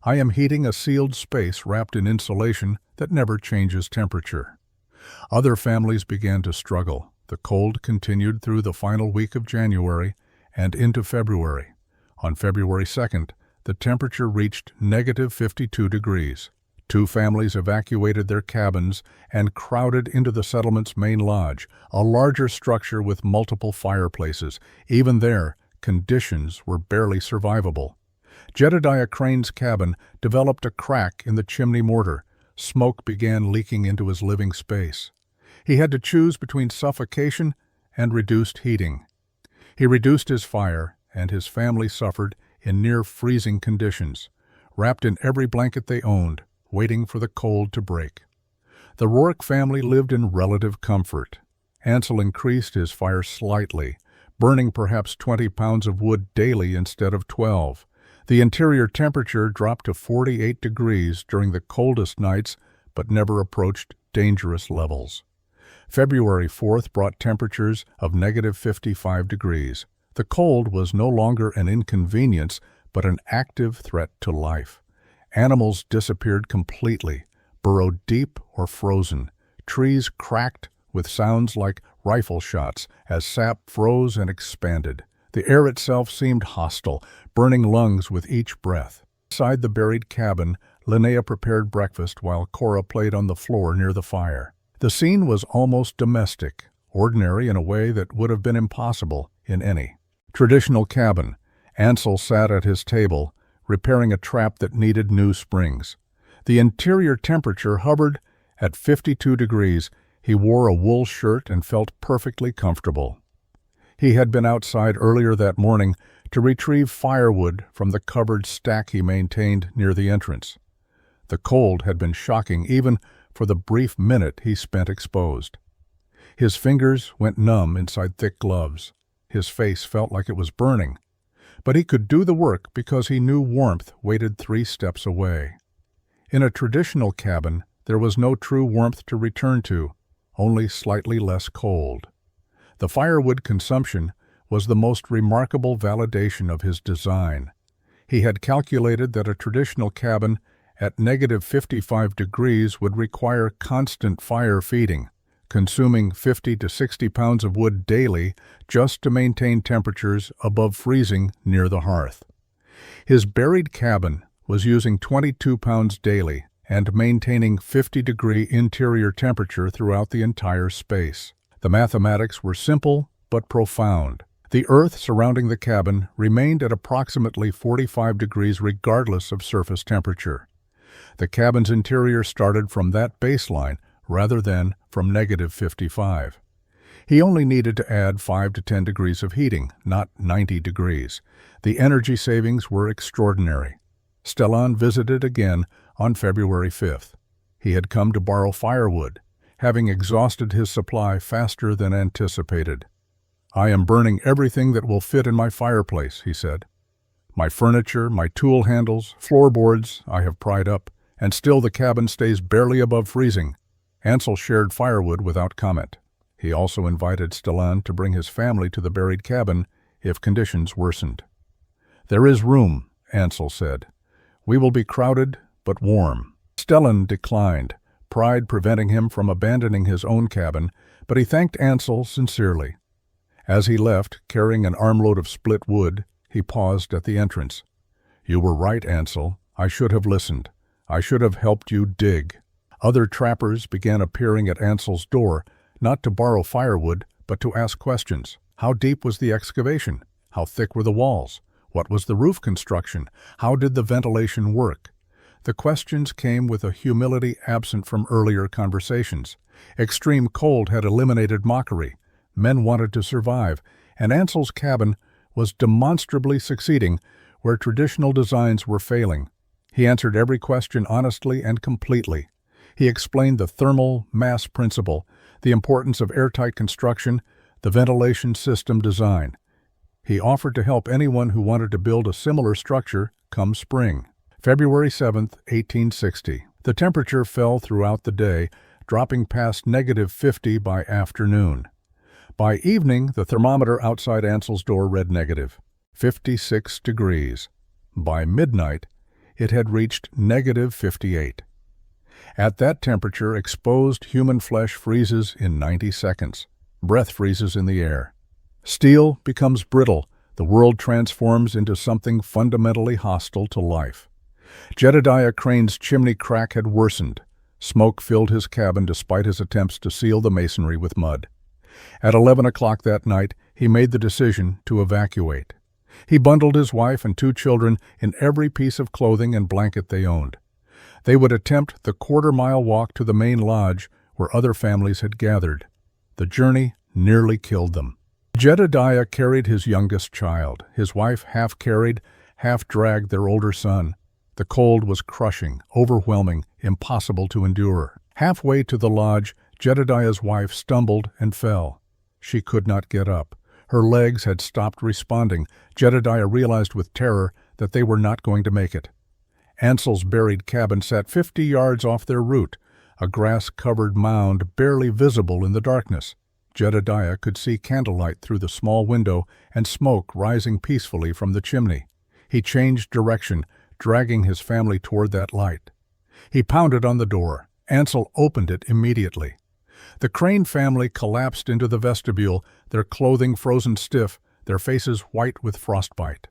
I am heating a sealed space wrapped in insulation that never changes temperature." Other families began to struggle. The cold continued through the final week of January and into February. On February 2nd, the temperature reached -52 degrees. 2 families evacuated their cabins and crowded into the settlement's main lodge, a larger structure with multiple fireplaces. Even there, conditions were barely survivable. Jedediah Crane's cabin developed a crack in the chimney mortar. Smoke began leaking into his living space. He had to choose between suffocation and reduced heating. He reduced his fire, and his family suffered in near-freezing conditions, wrapped in every blanket they owned, waiting for the cold to break. The Rourke family lived in relative comfort. Ansel increased his fire slightly, burning perhaps 20 pounds of wood daily instead of 12. The interior temperature dropped to 48 degrees during the coldest nights, but never approached dangerous levels. February 4th brought temperatures of negative 55 degrees. The cold was no longer an inconvenience, but an active threat to life. Animals disappeared completely, burrowed deep or frozen. Trees cracked with sounds like rifle shots as sap froze and expanded. The air itself seemed hostile, burning lungs with each breath. Inside the buried cabin, Linnea prepared breakfast while Cora played on the floor near the fire. The scene was almost domestic, ordinary in a way that would have been impossible in any traditional cabin. Ansel sat at his table, repairing a trap that needed new springs. The interior temperature hovered at 52 degrees. He wore a wool shirt and felt perfectly comfortable. He had been outside earlier that morning to retrieve firewood from the covered stack he maintained near the entrance. The cold had been shocking even for the brief minute he spent exposed. His fingers went numb inside thick gloves. His face felt like it was burning. But he could do the work because he knew warmth waited 3 steps away. In a traditional cabin, there was no true warmth to return to, only slightly less cold. The firewood consumption was the most remarkable validation of his design. He had calculated that a traditional cabin at negative 55 degrees would require constant fire feeding, consuming 50 to 60 pounds of wood daily just to maintain temperatures above freezing near the hearth. His buried cabin was using 22 pounds daily and maintaining 50-degree interior temperature throughout the entire space. The mathematics were simple but profound. The earth surrounding the cabin remained at approximately 45 degrees regardless of surface temperature. The cabin's interior started from that baseline rather than from negative 55. He only needed to add 5 to 10 degrees of heating, not 90 degrees. The energy savings were extraordinary. Stellan visited again on February 5th. He had come to borrow firewood, having exhausted his supply faster than anticipated. "I am burning everything that will fit in my fireplace," he said. "My furniture, my tool handles, floorboards I have pried up, and still the cabin stays barely above freezing." Ansel shared firewood without comment. He also invited Stellan to bring his family to the buried cabin if conditions worsened. "There is room," Ansel said. "We will be crowded but warm." Stellan declined, pride preventing him from abandoning his own cabin, but he thanked Ansel sincerely. As he left, carrying an armload of split wood, he paused at the entrance. "You were right, Ansel. I should have listened. I should have helped you dig." Other trappers began appearing at Ansel's door, not to borrow firewood, but to ask questions. How deep was the excavation? How thick were the walls? What was the roof construction? How did the ventilation work? The questions came with a humility absent from earlier conversations. Extreme cold had eliminated mockery. Men wanted to survive, and Ansel's cabin was demonstrably succeeding where traditional designs were failing. He answered every question honestly and completely. He explained the thermal mass principle, the importance of airtight construction, the ventilation system design. He offered to help anyone who wanted to build a similar structure come spring. February 7, 1860. The temperature fell throughout the day, dropping past negative 50 by afternoon. By evening, the thermometer outside Ansel's door read negative 56 degrees. By midnight, it had reached negative 58. At that temperature, exposed human flesh freezes in 90 seconds. Breath freezes in the air. Steel becomes brittle. The world transforms into something fundamentally hostile to life. Jedediah Crane's chimney crack had worsened. Smoke filled his cabin despite his attempts to seal the masonry with mud. At 11 o'clock that night, he made the decision to evacuate. He bundled his wife and 2 children in every piece of clothing and blanket they owned. They would attempt the quarter-mile walk to the main lodge where other families had gathered. The journey nearly killed them. Jedediah carried his youngest child. His wife half carried, half dragged their older son. The cold was crushing, overwhelming, impossible to endure. Halfway to the lodge, Jedediah's wife stumbled and fell. She could not get up. Her legs had stopped responding. Jedediah realized with terror that they were not going to make it. Ansel's buried cabin sat 50 yards off their route, a grass-covered mound barely visible in the darkness. Jedediah could see candlelight through the small window and smoke rising peacefully from the chimney. He changed direction, dragging his family toward that light. He pounded on the door. Ansel opened it immediately. The Crane family collapsed into the vestibule, their clothing frozen stiff, their faces white with frostbite.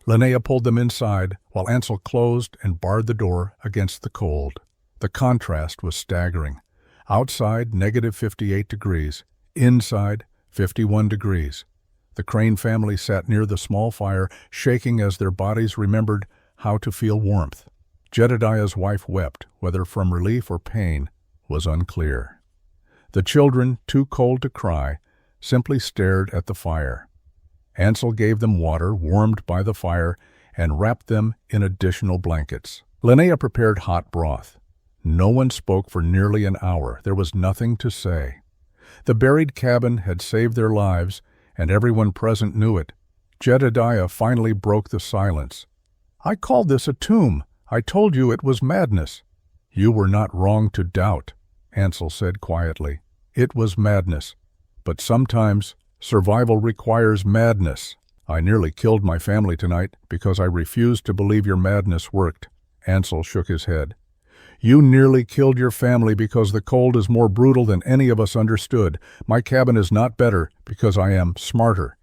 Linnea pulled them inside, while Ansel closed and barred the door against the cold. The contrast was staggering. Outside, -58 degrees. Inside, 51 degrees. The Crane family sat near the small fire, shaking as their bodies remembered how to feel warmth. Jedediah's wife wept, whether from relief or pain was unclear. The children, too cold to cry, simply stared at the fire. Ansel gave them water, warmed by the fire, and wrapped them in additional blankets. Linnea prepared hot broth. No one spoke for nearly an hour. There was nothing to say. The buried cabin had saved their lives, and everyone present knew it. Jedediah finally broke the silence. "I called this a tomb. I told you it was madness." "You were not wrong to doubt," Ansel said quietly. "It was madness. But sometimes survival requires madness. I nearly killed my family tonight because I refused to believe your madness worked." Ansel shook his head. "You nearly killed your family because the cold is more brutal than any of us understood. My cabin is not better because I am smarter.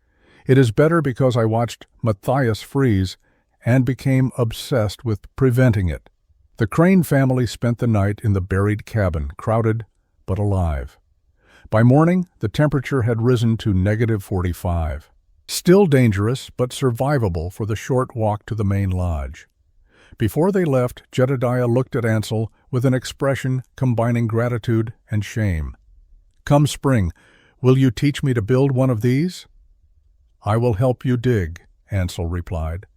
It is better because I watched Matthias freeze and became obsessed with preventing it." The Crane family spent the night in the buried cabin, crowded but alive. By morning, the temperature had risen to -45. Still dangerous, but survivable for the short walk to the main lodge. Before they left, Jedediah looked at Ansel with an expression combining gratitude and shame. "Come spring, will you teach me to build one of these?" "I will help you dig," Ansel replied.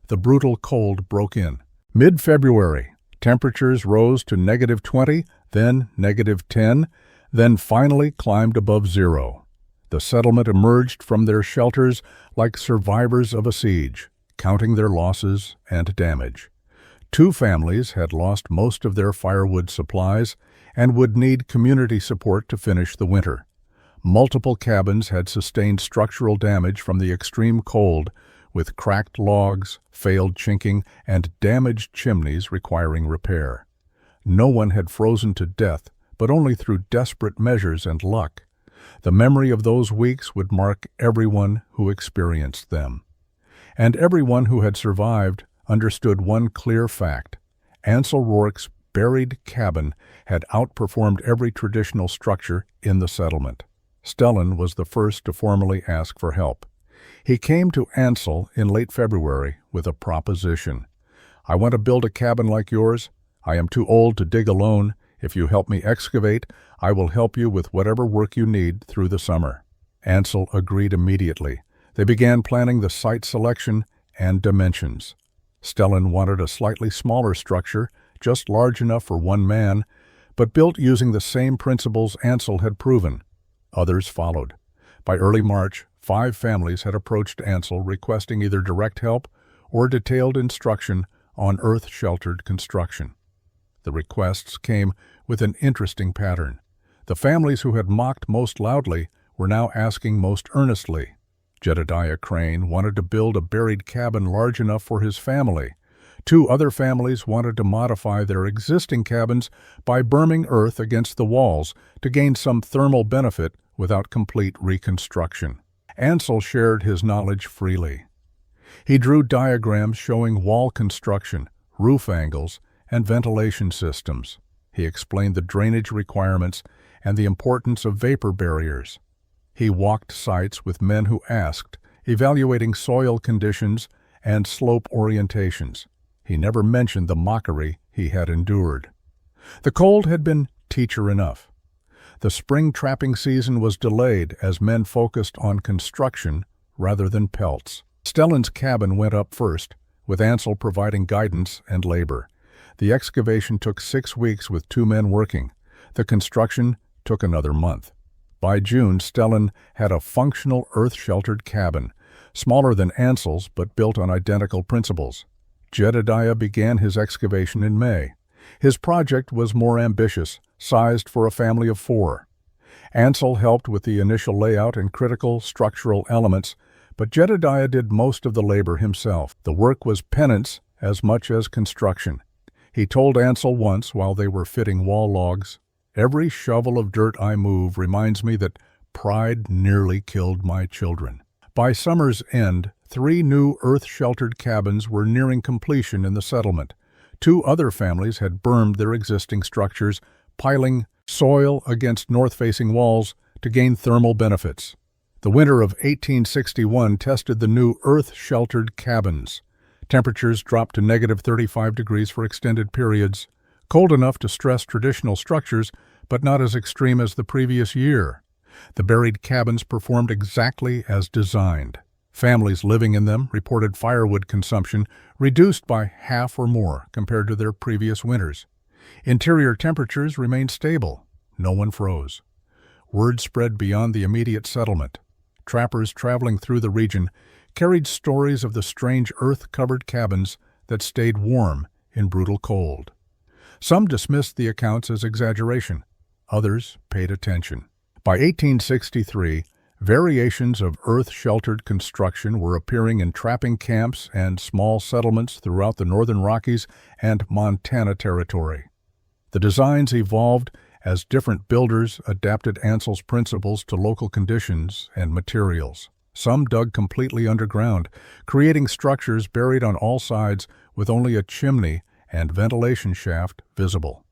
The brutal cold broke in. Mid-February, temperatures rose to -20, then -10, then finally climbed above zero. The settlement emerged from their shelters like survivors of a siege, counting their losses and damage. 2 families had lost most of their firewood supplies and would need community support to finish the winter. Multiple cabins had sustained structural damage from the extreme cold, with cracked logs, failed chinking, and damaged chimneys requiring repair. No one had frozen to death, but only through desperate measures and luck. The memory of those weeks would mark everyone who experienced them. And everyone who had survived understood one clear fact. Ansel Rourke's buried cabin had outperformed every traditional structure in the settlement. Stellan was the first to formally ask for help. He came to Ansel in late February with a proposition. "I want to build a cabin like yours. I am too old to dig alone. If you help me excavate, I will help you with whatever work you need through the summer." Ansel agreed immediately. They began planning the site selection and dimensions. Stellan wanted a slightly smaller structure, just large enough for one man, but built using the same principles Ansel had proven. Others followed. By early March, 5 families had approached Ansel requesting either direct help or detailed instruction on earth-sheltered construction. The requests came with an interesting pattern. The families who had mocked most loudly were now asking most earnestly. Jedediah Crane wanted to build a buried cabin large enough for his family. 2 other families wanted to modify their existing cabins by berming earth against the walls to gain some thermal benefit without complete reconstruction. Ansel shared his knowledge freely. He drew diagrams showing wall construction, roof angles, and ventilation systems. He explained the drainage requirements and the importance of vapor barriers. He walked sites with men who asked, evaluating soil conditions and slope orientations. He never mentioned the mockery he had endured. The cold had been teacher enough. The spring trapping season was delayed as men focused on construction rather than pelts. Stellan's cabin went up first, with Ansel providing guidance and labor. The excavation took 6 weeks with 2 men working. The construction took another month. By June, Stellan had a functional earth-sheltered cabin, smaller than Ansel's but built on identical principles. Jedediah began his excavation in May. His project was more ambitious, sized for a family of 4. Ansel helped with the initial layout and critical structural elements, but Jedediah did most of the labor himself. The work was penance as much as construction. He told Ansel once while they were fitting wall logs, "Every shovel of dirt I move reminds me that pride nearly killed my children." By summer's end, 3 new earth-sheltered cabins were nearing completion in the settlement. 2 other families had bermed their existing structures, piling soil against north-facing walls to gain thermal benefits. The winter of 1861 tested the new earth-sheltered cabins. Temperatures dropped to -35 degrees for extended periods, cold enough to stress traditional structures, but not as extreme as the previous year. The buried cabins performed exactly as designed. Families living in them reported firewood consumption reduced by half or more compared to their previous winters. Interior temperatures remained stable. No one froze. Word spread beyond the immediate settlement. Trappers traveling through the region carried stories of the strange earth-covered cabins that stayed warm in brutal cold. Some dismissed the accounts as exaggeration. Others paid attention. By 1863, variations of earth-sheltered construction were appearing in trapping camps and small settlements throughout the northern Rockies and Montana Territory. The designs evolved as different builders adapted Ansel's principles to local conditions and materials. Some dug completely underground, creating structures buried on all sides with only a chimney and ventilation shaft visible.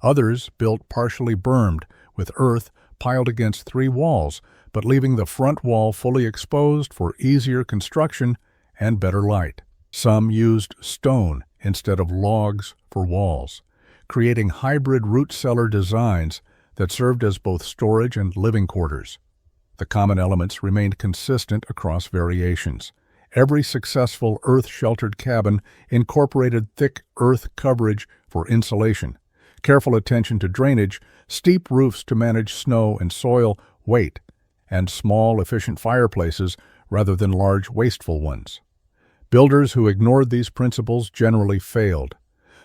Others built partially bermed, with earth piled against 3 walls, but leaving the front wall fully exposed for easier construction and better light. Some used stone instead of logs for walls, creating hybrid root cellar designs that served as both storage and living quarters. The common elements remained consistent across variations. Every successful earth-sheltered cabin incorporated thick earth coverage for insulation, careful attention to drainage, steep roofs to manage snow and soil weight, and small, efficient fireplaces rather than large, wasteful ones. Builders who ignored these principles generally failed.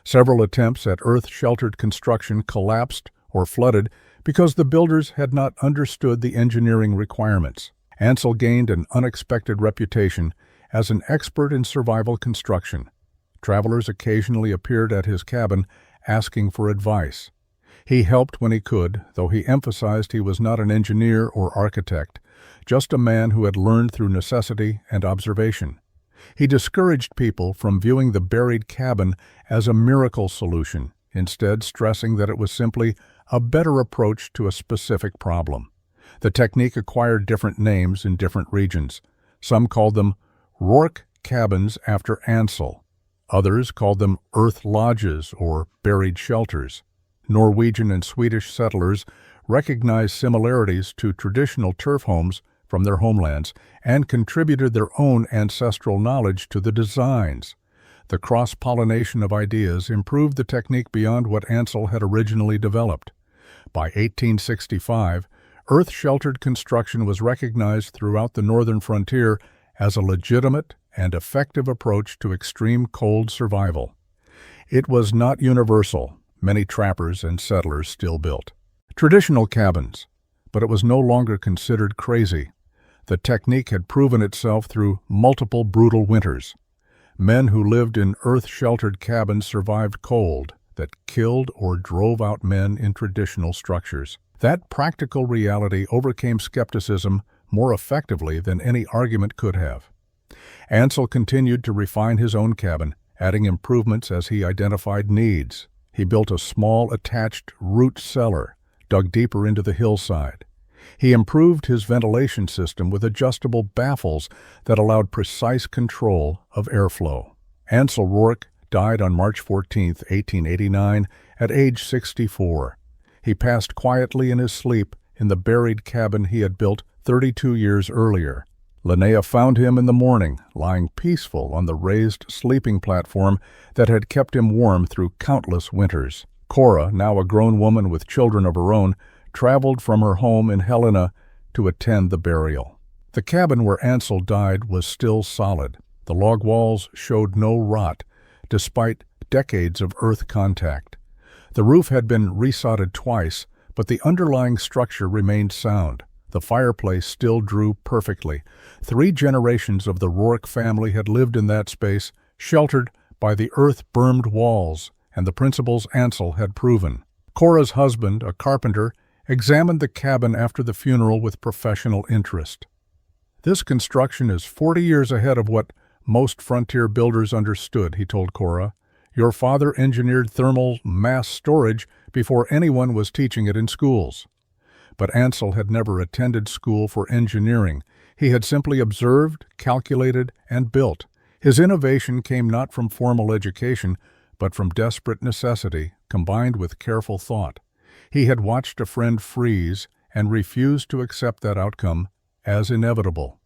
Several attempts at earth-sheltered construction collapsed or flooded because the builders had not understood the engineering requirements. Ansel gained an unexpected reputation as an expert in survival construction. Travelers occasionally appeared at his cabin asking for advice. He helped when he could, though he emphasized he was not an engineer or architect, just a man who had learned through necessity and observation. He discouraged people from viewing the buried cabin as a miracle solution, instead stressing that it was simply a better approach to a specific problem. The technique acquired different names in different regions. Some called them Rourke cabins after Ansel. Others called them earth lodges or buried shelters. Norwegian and Swedish settlers recognized similarities to traditional turf homes from their homelands and contributed their own ancestral knowledge to the designs. The cross-pollination of ideas improved the technique beyond what Ansel had originally developed. By 1865, earth-sheltered construction was recognized throughout the northern frontier as a legitimate and effective approach to extreme cold survival. It was not universal. Many trappers and settlers still built traditional cabins, but it was no longer considered crazy. The technique had proven itself through multiple brutal winters. Men who lived in earth-sheltered cabins survived cold that killed or drove out men in traditional structures. That practical reality overcame skepticism more effectively than any argument could have. Ansel continued to refine his own cabin, adding improvements as he identified needs. He built a small attached root cellar, dug deeper into the hillside. He improved his ventilation system with adjustable baffles that allowed precise control of airflow. Ansel Rourke died on March 14, 1889, at age 64. He passed quietly in his sleep in the buried cabin he had built 32 years earlier. Linnea found him in the morning, lying peaceful on the raised sleeping platform that had kept him warm through countless winters. Cora, now a grown woman with children of her own, traveled from her home in Helena to attend the burial. The cabin where Ansel died was still solid. The log walls showed no rot, despite decades of earth contact. The roof had been resodded twice, but the underlying structure remained sound. The fireplace still drew perfectly. 3 generations of the Rourke family had lived in that space, sheltered by the earth-bermed walls, and the principles Ansel had proven. Cora's husband, a carpenter, examined the cabin after the funeral with professional interest. "This construction is 40 years ahead of what most frontier builders understood," he told Cora. "Your father engineered thermal mass storage before anyone was teaching it in schools." But Ansel had never attended school for engineering. He had simply observed, calculated, and built. His innovation came not from formal education, but from desperate necessity, combined with careful thought. He had watched a friend freeze and refused to accept that outcome as inevitable.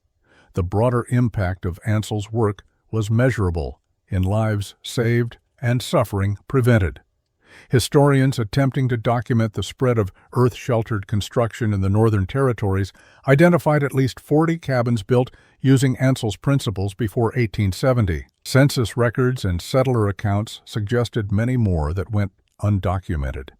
The broader impact of Ansel's work was measurable in lives saved and suffering prevented. Historians attempting to document the spread of earth-sheltered construction in the Northern Territories identified at least 40 cabins built using Ansel's principles before 1870. Census records and settler accounts suggested many more that went undocumented.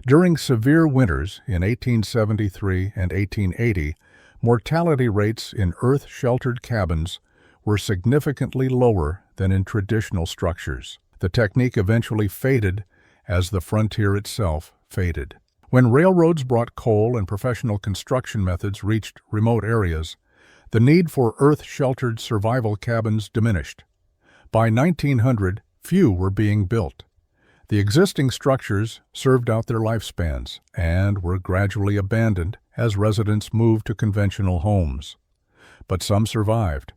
During severe winters in 1873 and 1880, mortality rates in earth-sheltered cabins were significantly lower than in traditional structures. The technique eventually faded as the frontier itself faded. When railroads brought coal and professional construction methods reached remote areas, the need for earth-sheltered survival cabins diminished. By 1900, few were being built. The existing structures served out their lifespans and were gradually abandoned as residents moved to conventional homes. But some survived.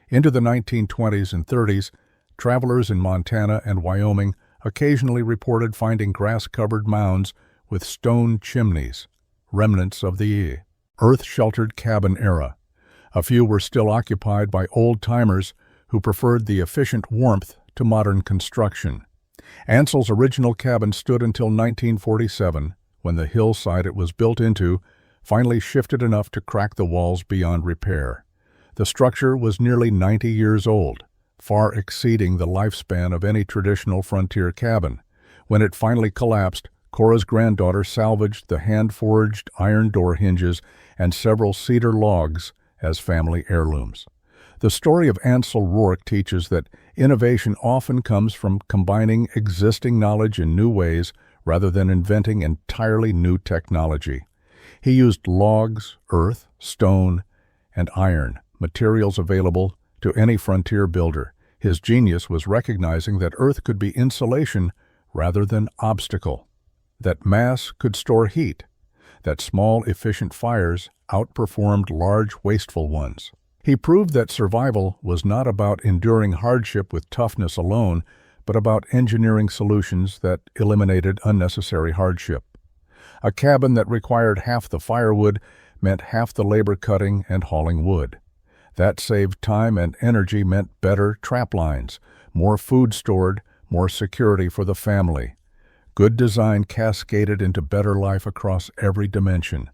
Into the 1920s and 30s, travelers in Montana and Wyoming occasionally reported finding grass-covered mounds with stone chimneys, remnants of the earth-sheltered cabin era. A few were still occupied by old-timers who preferred the efficient warmth to modern construction. Ansel's original cabin stood until 1947, when the hillside it was built into finally shifted enough to crack the walls beyond repair. The structure was nearly 90 years old, far exceeding the lifespan of any traditional frontier cabin. When it finally collapsed, Cora's granddaughter salvaged the hand-forged iron door hinges and several cedar logs as family heirlooms. The story of Ansel Rourke teaches that innovation often comes from combining existing knowledge in new ways rather than inventing entirely new technology. He used logs, earth, stone, and iron, materials available to any frontier builder. His genius was recognizing that earth could be insulation rather than obstacle, that mass could store heat, that small, efficient fires outperformed large, wasteful ones. He proved that survival was not about enduring hardship with toughness alone, but about engineering solutions that eliminated unnecessary hardship. A cabin that required half the firewood meant half the labor cutting and hauling wood. That saved time and energy meant better trap lines, more food stored, more security for the family. Good design cascaded into better life across every dimension.